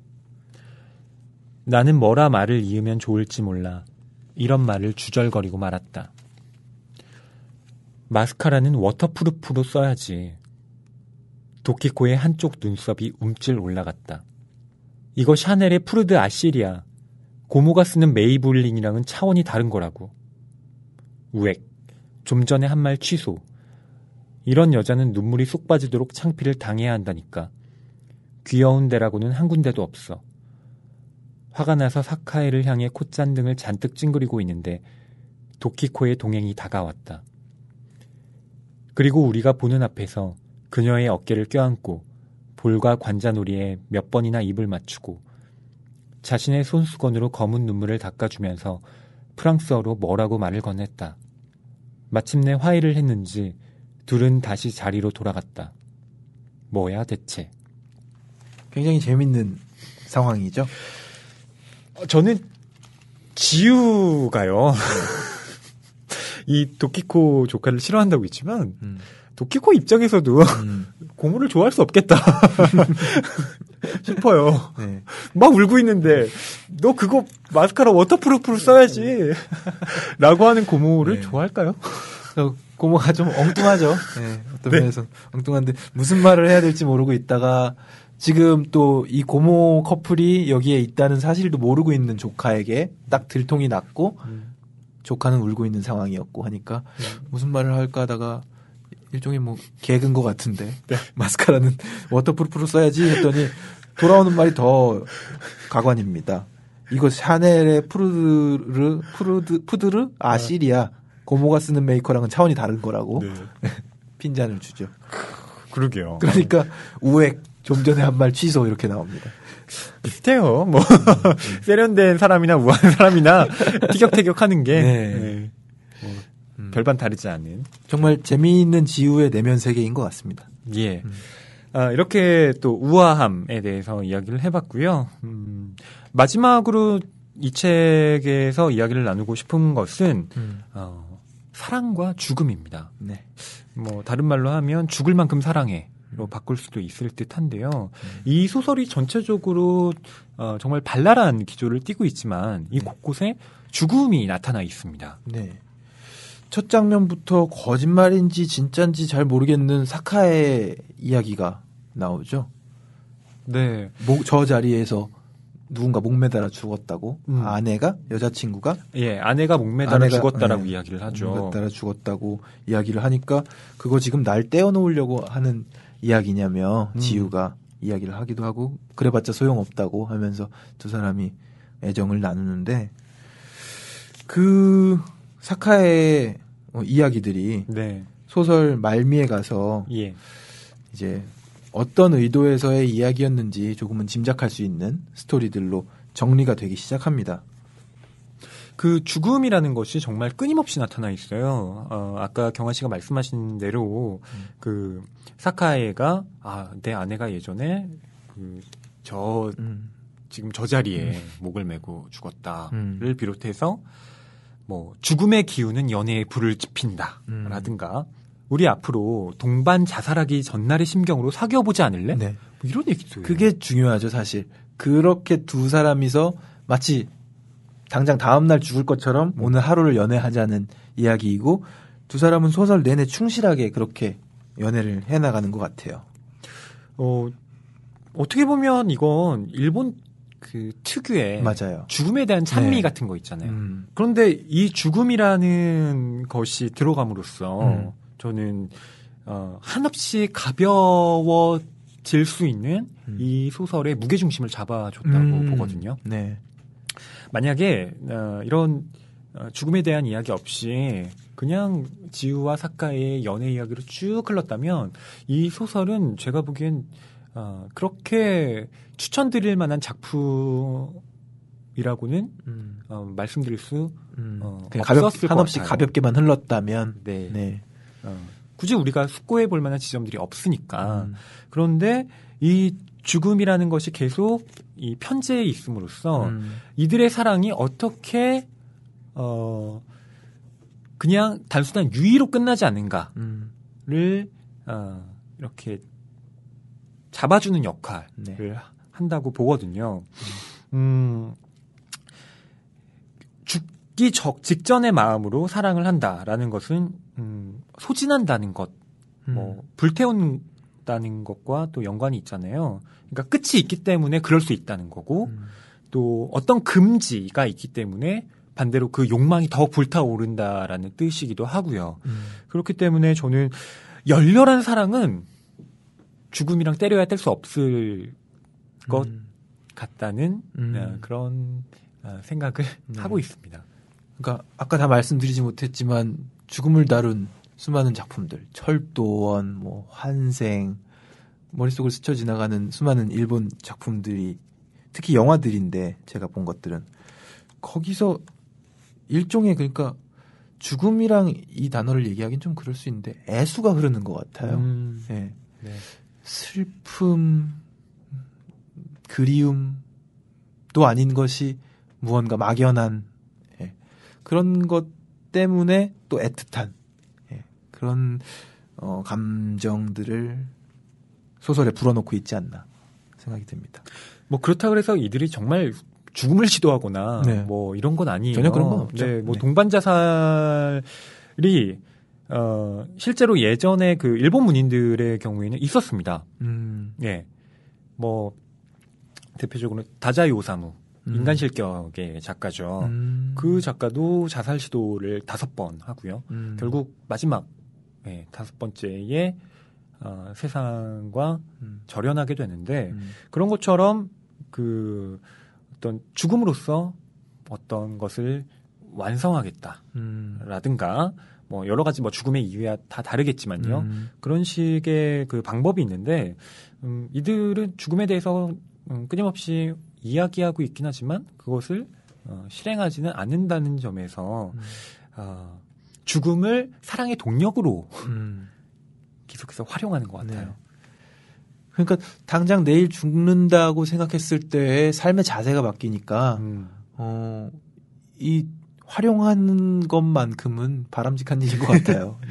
나는 뭐라 말을 이으면 좋을지 몰라 이런 말을 주절거리고 말았다. 마스카라는 워터프루프로 써야지. 도키코의 한쪽 눈썹이 움찔 올라갔다. 이거 샤넬의 푸르드 아시리아. 고모가 쓰는 메이블린이랑은 차원이 다른 거라고. 우엑. 좀 전에 한 말 취소. 이런 여자는 눈물이 쏙 빠지도록 창피를 당해야 한다니까. 귀여운 데라고는 한 군데도 없어. 화가 나서 사카이를 향해 콧잔등을 잔뜩 찡그리고 있는데 도키코의 동행이 다가왔다. 그리고 우리가 보는 앞에서 그녀의 어깨를 껴안고 볼과 관자놀이에 몇 번이나 입을 맞추고 자신의 손수건으로 검은 눈물을 닦아주면서 프랑스어로 뭐라고 말을 건넸다. 마침내 화해를 했는지 둘은 다시 자리로 돌아갔다. 뭐야 대체. 굉장히 재밌는 상황이죠. 저는 지우가요. 이 도키코 조카를 싫어한다고 했지만 도키코 입장에서도 고모를 좋아할 수 없겠다 싶어요. 네. 막 울고 있는데 너 그거 마스카라 워터프루프로 써야지 라고 하는 고모를 네. 좋아할까요? 고모가 좀 엉뚱하죠. 네, 어떤 네. 면에서 엉뚱한데 무슨 말을 해야 될지 모르고 있다가 지금 또 이 고모 커플이 여기에 있다는 사실도 모르고 있는 조카에게 딱 들통이 났고 조카는 울고 있는 상황이었고 하니까 무슨 말을 할까 하다가 일종의 뭐 개그인 것 같은데 마스카라는 워터프루프로 써야지 했더니 돌아오는 말이 더 가관입니다. 이거 샤넬의 푸드르 아시리아 고모가 쓰는 메이커랑은 차원이 다른 거라고 핀잔을 주죠. 그러게요. 그러니까 우엑 좀 전에 한 말 취소 이렇게 나옵니다. 비슷해요. 뭐 세련된 사람이나 우아한 사람이나 티격태격하는 게 네. 별반 다르지 않은. 정말 재미있는 지우의 내면 세계인 것 같습니다. 예. 이렇게 또 우아함에 대해서 이야기를 해봤고요. 마지막으로 이 책에서 이야기를 나누고 싶은 것은 사랑과 죽음입니다. 네. 뭐 다른 말로 하면 죽을 만큼 사랑해로 바꿀 수도 있을 듯한데요. 이 소설이 전체적으로 정말 발랄한 기조를 띠고 있지만 이 곳곳에 죽음이 나타나 있습니다. 네. 첫 장면부터 거짓말인지 진짜인지 잘 모르겠는 사카의 이야기가 나오죠. 네. 저 자리에서 누군가 목매달아 죽었다고 아내가 여자친구가 예, 아내가 목매달아 죽었다라고 이야기를 하죠. 목매달아 죽었다고 이야기를 하니까 그거 지금 날 떼어놓으려고 하는 이야기냐며 지우가 이야기를 하기도 하고 그래봤자 소용없다고 하면서 두 사람이 애정을 나누는데 그 사카의 이야기들이 네. 소설 말미에 가서 예. 이제 어떤 의도에서의 이야기였는지 조금은 짐작할 수 있는 스토리들로 정리가 되기 시작합니다. 그 죽음이라는 것이 정말 끊임없이 나타나 있어요. 아까 경아 씨가 말씀하신 대로 그 사카에가 내 아내가 예전에 지금 저 자리에 목을 메고 죽었다를 비롯해서 뭐 죽음의 기운은 연애에 불을 지핀다라든가 우리 앞으로 동반 자살하기 전날의 심경으로 사귀어보지 않을래? 네. 뭐 이런 얘기도 해요. 그게 중요하죠, 사실. 그렇게 두 사람이서 마치 당장 다음날 죽을 것처럼 오늘 하루를 연애하자는 이야기이고 두 사람은 소설 내내 충실하게 그렇게 연애를 해나가는 것 같아요. 어떻게 보면 이건 일본 그 특유의 맞아요. 죽음에 대한 찬미 네. 같은 거 있잖아요. 그런데 이 죽음이라는 것이 들어감으로써 저는 한없이 가벼워질 수 있는 이 소설의 무게중심을 잡아줬다고 보거든요. 네. 만약에 이런 죽음에 대한 이야기 없이 그냥 지우와 사카의 연애 이야기로 쭉 흘렀다면 이 소설은 제가 보기엔 그렇게 추천드릴 만한 작품이라고는 말씀드릴 수 없었을 것 한없이 같아요. 가볍게만 흘렀다면 네. 네. 굳이 우리가 숙고해 볼 만한 지점들이 없으니까. 그런데 이 죽음이라는 것이 계속 이 편지에 있음으로써 이들의 사랑이 어떻게 그냥 단순한 유의로 끝나지 않는가를 이렇게 잡아주는 역할을 네. 한다고 보거든요. 죽기 직전의 마음으로 사랑을 한다라는 것은 소진한다는 것, 뭐 불태운다는 것과 또 연관이 있잖아요. 그러니까 끝이 있기 때문에 그럴 수 있다는 거고 또 어떤 금지가 있기 때문에 반대로 그 욕망이 더 불타오른다라는 뜻이기도 하고요. 그렇기 때문에 저는 열렬한 사랑은 죽음이랑 때려야 뗄 수 없을 것 같다는 그런 생각을 하고 있습니다. 그러니까 아까 다 말씀드리지 못했지만 죽음을 다룬 수많은 작품들, 철도원, 뭐 환생, 머릿속을 스쳐 지나가는 수많은 일본 작품들이 특히 영화들인데 제가 본 것들은 거기서 일종의 그러니까 죽음이랑 이 단어를 얘기하기는 좀 그럴 수 있는데 애수가 흐르는 것 같아요. 네. 네. 슬픔, 그리움도 아닌 것이 무언가 막연한 그런 것 때문에 또 애틋한 그런 감정들을 소설에 불어넣고 있지 않나 생각이 듭니다. 뭐 그렇다 그래서 이들이 정말 죽음을 시도하거나 네. 뭐 이런 건 아니에요. 전혀 그런 건 없죠. 네, 뭐 네. 동반 자살이 실제로 예전에 그 일본 문인들의 경우에는 있었습니다. 예, 뭐 대표적으로 다자이 오사무 인간 실격의 작가죠. 그 작가도 자살 시도를 5번 하고요. 결국 마지막 5번째에 세상과 절연하게 되는데 그런 것처럼 그 어떤 죽음으로써 어떤 것을 완성하겠다라든가 뭐 여러 가지 뭐 죽음의 이유야 다 다르겠지만요. 그런 식의 그 방법이 있는데 이들은 죽음에 대해서 끊임없이 이야기하고 있긴 하지만 그것을 실행하지는 않는다는 점에서 죽음을 사랑의 동력으로 계속해서 활용하는 것 같아요. 네. 그러니까 당장 내일 죽는다고 생각했을 때의 삶의 자세가 바뀌니까 이 활용하는 것만큼은 바람직한 일인 것 같아요. 네.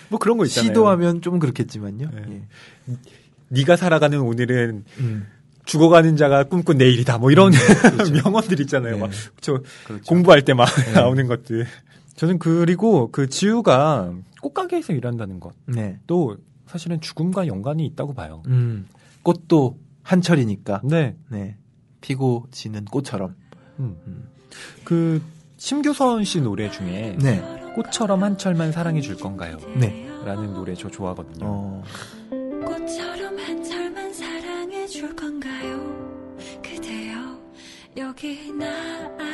뭐 그런 거 있잖아요. 시도하면 좀 그렇겠지만요. 네. 예. 네가 살아가는 오늘은 죽어가는 자가 꿈꾼 내일이다. 뭐 이런 그렇죠. 명언들 있잖아요. 네. 막 그렇죠. 그렇죠. 공부할 때 막 네. 나오는 것들. 저는 그리고 그 지우가 꽃가게에서 일한다는 것. 네. 또 사실은 죽음과 연관이 있다고 봐요. 꽃도 한철이니까. 네. 네. 피고 지는 꽃처럼. 그 심규선 씨 노래 중에 네. 꽃처럼 한철만 사랑해 줄 건가요? 네. 라는 노래 저 좋아하거든요. 꽃처럼 한철만 사랑해 줄 건가요? 그대여 여기 나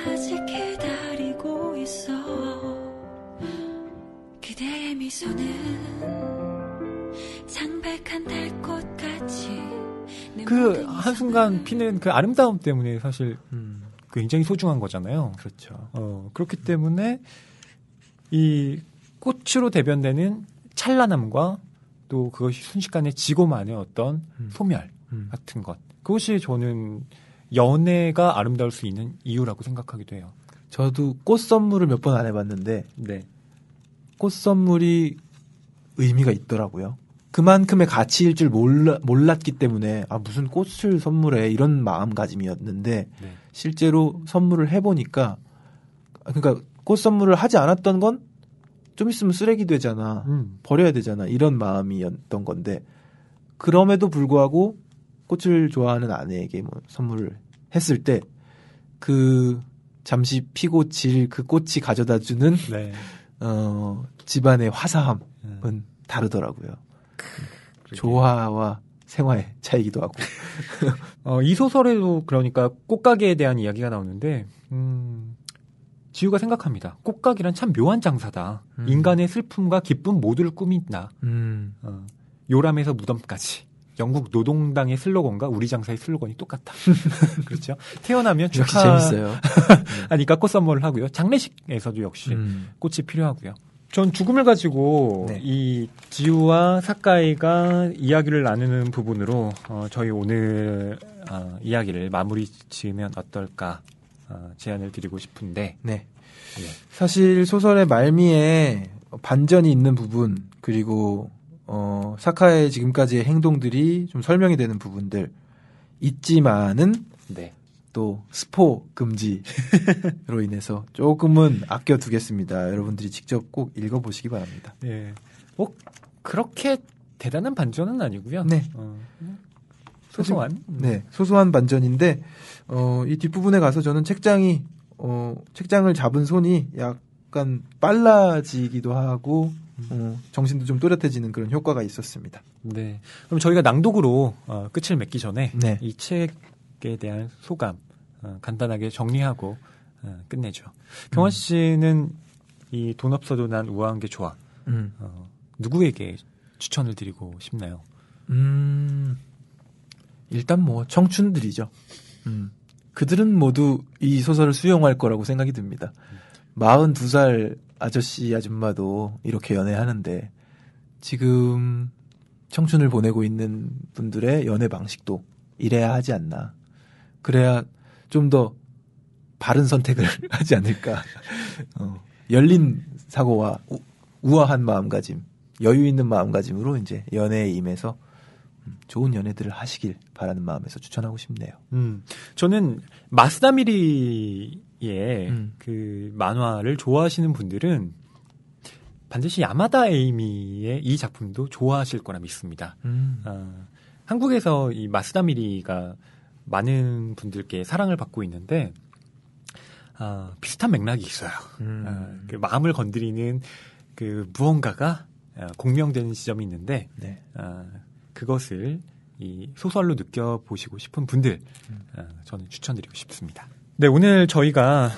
아직 기다리고 있어. 그대의 미소는 창백한 달꽃같이 그 한순간 피는 그 아름다움 때문에 사실 굉장히 소중한 거잖아요. 그렇죠. 그렇기 때문에 이 꽃으로 대변되는 찬란함과 또 그것이 순식간에 지고만의 어떤 소멸 같은 것. 그것이 저는 연애가 아름다울 수 있는 이유라고 생각하기도 해요. 저도 꽃 선물을 몇 번 안 해봤는데 네. 꽃 선물이 의미가 있더라고요. 그만큼의 가치일 줄 몰랐기 때문에 무슨 꽃을 선물해 이런 마음가짐이었는데 네. 실제로 선물을 해보니까 그러니까 꽃 선물을 하지 않았던 건 좀 있으면 쓰레기 되잖아. 버려야 되잖아. 이런 마음이었던 건데 그럼에도 불구하고 꽃을 좋아하는 아내에게 뭐 선물을 했을 때 그 잠시 피고 질 그 꽃이 가져다주는 네. 집안의 화사함은 다르더라고요. 조화와 생화의 차이기도 하고. 이 소설에도 그러니까 꽃가게에 대한 이야기가 나오는데 지우가 생각합니다. 꽃가게란 참 묘한 장사다. 인간의 슬픔과 기쁨 모두를 꾸민다. 요람에서 무덤까지. 영국 노동당의 슬로건과 우리 장사의 슬로건이 똑같다. 그렇죠? 태어나면 역시 재밌어요. 하니까 꽃 선물을 하고요. 장례식에서도 역시 꽃이 필요하고요. 전 죽음을 가지고 네. 이 지우와 사카이가 이야기를 나누는 부분으로 저희 오늘 이야기를 마무리 지으면 어떨까 제안을 드리고 싶은데 네. 사실 소설의 말미에 반전이 있는 부분 그리고 사카의 지금까지의 행동들이 좀 설명이 되는 부분들 있지만은 네. 또 스포 금지로 인해서 조금은 아껴두겠습니다. 여러분들이 직접 꼭 읽어보시기 바랍니다. 네. 그렇게 대단한 반전은 아니고요. 네. 소소한. 네. 소소한 반전인데 이 뒷부분에 가서 저는 책장을 잡은 손이 약간 빨라지기도 하고 정신도 좀 또렷해지는 그런 효과가 있었습니다. 네. 그럼 저희가 낭독으로 끝을 맺기 전에 네. 이 책에 대한 소감 간단하게 정리하고 끝내죠. 경환 씨는 이 돈 없어도 난 우아한 게 좋아. 누구에게 추천을 드리고 싶나요? 일단 뭐 청춘들이죠. 그들은 모두 이 소설을 수용할 거라고 생각이 듭니다. 42살 아저씨 아줌마도 이렇게 연애하는데 지금 청춘을 보내고 있는 분들의 연애 방식도 이래야 하지 않나. 그래야 좀 더 바른 선택을 하지 않을까. 열린 사고와 우아한 마음가짐, 여유 있는 마음가짐으로 이제 연애에 임해서 좋은 연애들을 하시길 바라는 마음에서 추천하고 싶네요. 저는 마쓰다미리의 그 만화를 좋아하시는 분들은 반드시 야마다 에이미의 이 작품도 좋아하실 거라 믿습니다. 한국에서 이 마쓰다미리가 많은 분들께 사랑을 받고 있는데 비슷한 맥락이 있어요. 그 마음을 건드리는 그 무언가가 공명되는 지점이 있는데 네. 그것을 이 소설로 느껴보시고 싶은 분들 저는 추천드리고 싶습니다. 네, 오늘 저희가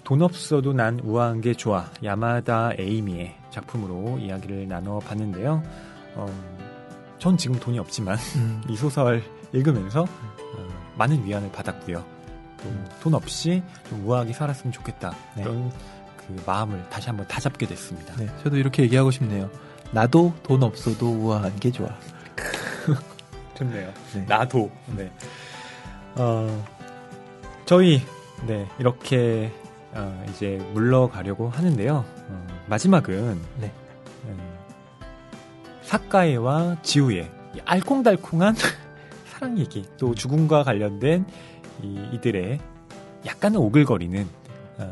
돈 없어도 난 우아한 게 좋아 야마다 에이미의 작품으로 이야기를 나눠봤는데요. 전 지금 돈이 없지만 이 소설 읽으면서 많은 위안을 받았고요. 또 돈 없이 좀 우아하게 살았으면 좋겠다. 네. 그런 그 그 마음을 다시 한번 다잡게 됐습니다. 네, 저도 이렇게 얘기하고 싶네요. 나도 돈 없어도 우아한 게 좋아. 좋네요. 네. 나도. 네. 저희 이렇게 이제 물러가려고 하는데요. 마지막은 네. 사카에와 지우의 이 알콩달콩한 사랑 얘기, 또 죽음과 관련된 이들의 약간은 오글거리는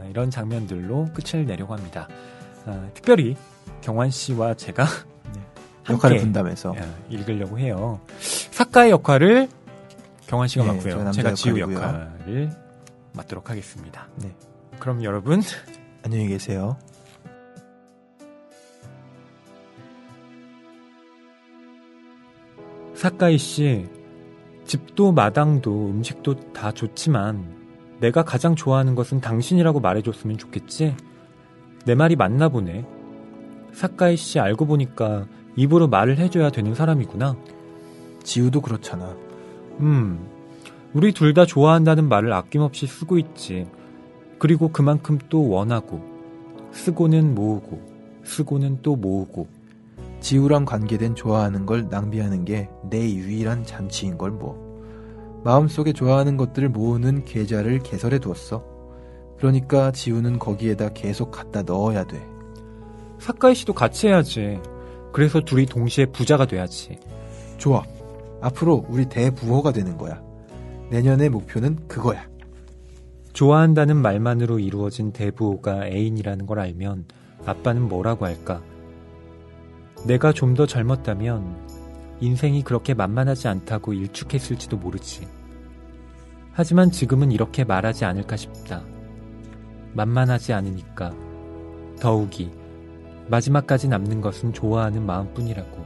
이런 장면들로 끝을 내려고 합니다. 특별히 경환 씨와 제가 역할을 분담해서 읽으려고 해요. 사카의 역할을 경환 씨가 네, 맡고요. 제가 지우 역할이고요. 역할을 맡도록 하겠습니다. 네. 그럼 여러분 안녕히 계세요. 사카이 씨, 집도 마당도 음식도 다 좋지만 내가 가장 좋아하는 것은 당신이라고 말해줬으면 좋겠지? 내 말이 맞나 보네. 사카이 씨 알고 보니까 입으로 말을 해줘야 되는 사람이구나. 지우도 그렇잖아. 우리 둘 다 좋아한다는 말을 아낌없이 쓰고 있지. 그리고 그만큼 또 원하고, 쓰고는 모으고, 쓰고는 또 모으고. 지우랑 관계된 좋아하는 걸 낭비하는 게 내 유일한 잔치인 걸 뭐. 마음속에 좋아하는 것들을 모으는 계좌를 개설해 두었어. 그러니까 지우는 거기에다 계속 갖다 넣어야 돼. 사카이 씨도 같이 해야지. 그래서 둘이 동시에 부자가 돼야지. 좋아. 앞으로 우리 대부호가 되는 거야. 내년의 목표는 그거야. 좋아한다는 말만으로 이루어진 대부호가 애인이라는 걸 알면 아빠는 뭐라고 할까? 내가 좀 더 젊었다면 인생이 그렇게 만만하지 않다고 일축했을지도 모르지. 하지만 지금은 이렇게 말하지 않을까 싶다. 만만하지 않으니까 더욱이 마지막까지 남는 것은 좋아하는 마음뿐이라고.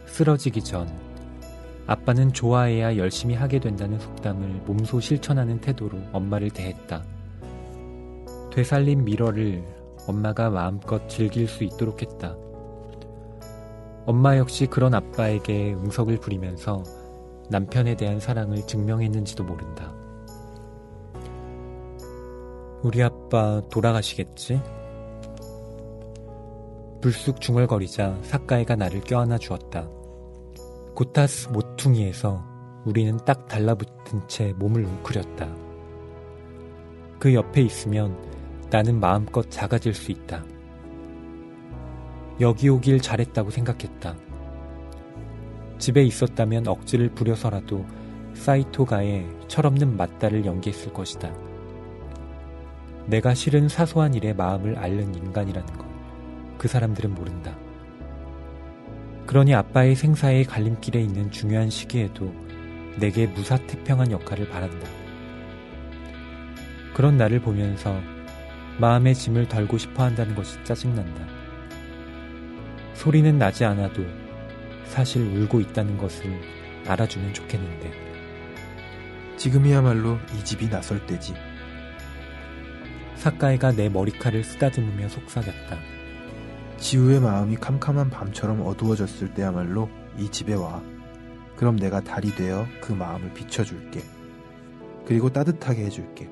쓰러지기 전 아빠는 좋아해야 열심히 하게 된다는 속담을 몸소 실천하는 태도로 엄마를 대했다. 되살린 미러를 엄마가 마음껏 즐길 수 있도록 했다. 엄마 역시 그런 아빠에게 응석을 부리면서 남편에 대한 사랑을 증명했는지도 모른다. 우리 아빠 돌아가시겠지? 불쑥 중얼거리자 사카이가 나를 껴안아 주었다. 고타스 모퉁이에서 우리는 딱 달라붙은 채 몸을 웅크렸다. 그 옆에 있으면 나는 마음껏 작아질 수 있다. 여기 오길 잘했다고 생각했다. 집에 있었다면 억지를 부려서라도 사이토가의 철없는 맞다를 연기했을 것이다. 내가 실은 사소한 일에 마음을 앓는 인간이라는 것, 그 사람들은 모른다. 그러니 아빠의 생사의 갈림길에 있는 중요한 시기에도 내게 무사태평한 역할을 바란다. 그런 나를 보면서 마음의 짐을 덜고 싶어 한다는 것이 짜증난다. 소리는 나지 않아도 사실 울고 있다는 것을 알아주면 좋겠는데. 지금이야말로 이 집이 나설 때지. 사카이가 내 머리칼을 쓰다듬으며 속삭였다. 지우의 마음이 캄캄한 밤처럼 어두워졌을 때야말로 이 집에 와. 그럼 내가 달이 되어 그 마음을 비춰줄게. 그리고 따뜻하게 해줄게.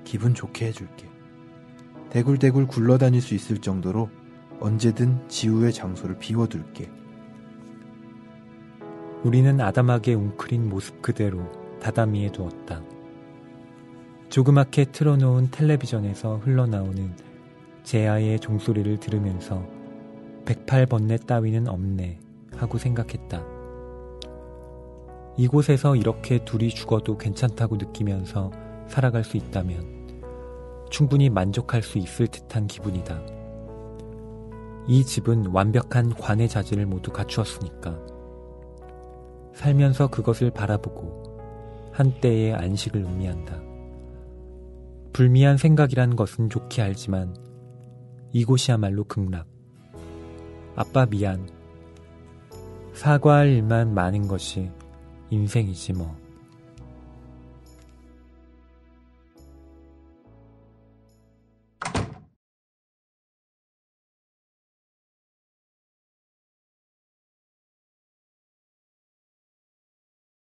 기분 좋게 해줄게. 대굴대굴 굴러다닐 수 있을 정도로 언제든 지우의 장소를 비워둘게. 우리는 아담하게 웅크린 모습 그대로 다다미에 두었다. 조그맣게 틀어놓은 텔레비전에서 흘러나오는 제아의 종소리를 들으면서 108번뇌 따위는 없네 하고 생각했다. 이곳에서 이렇게 둘이 죽어도 괜찮다고 느끼면서 살아갈 수 있다면 충분히 만족할 수 있을 듯한 기분이다. 이 집은 완벽한 관의 자질을 모두 갖추었으니까. 살면서 그것을 바라보고 한때의 안식을 의미한다. 불미한 생각이란 것은 좋게 알지만 이곳이야말로 극락. 아빠 미안. 사과할 일만 많은 것이 인생이지 뭐.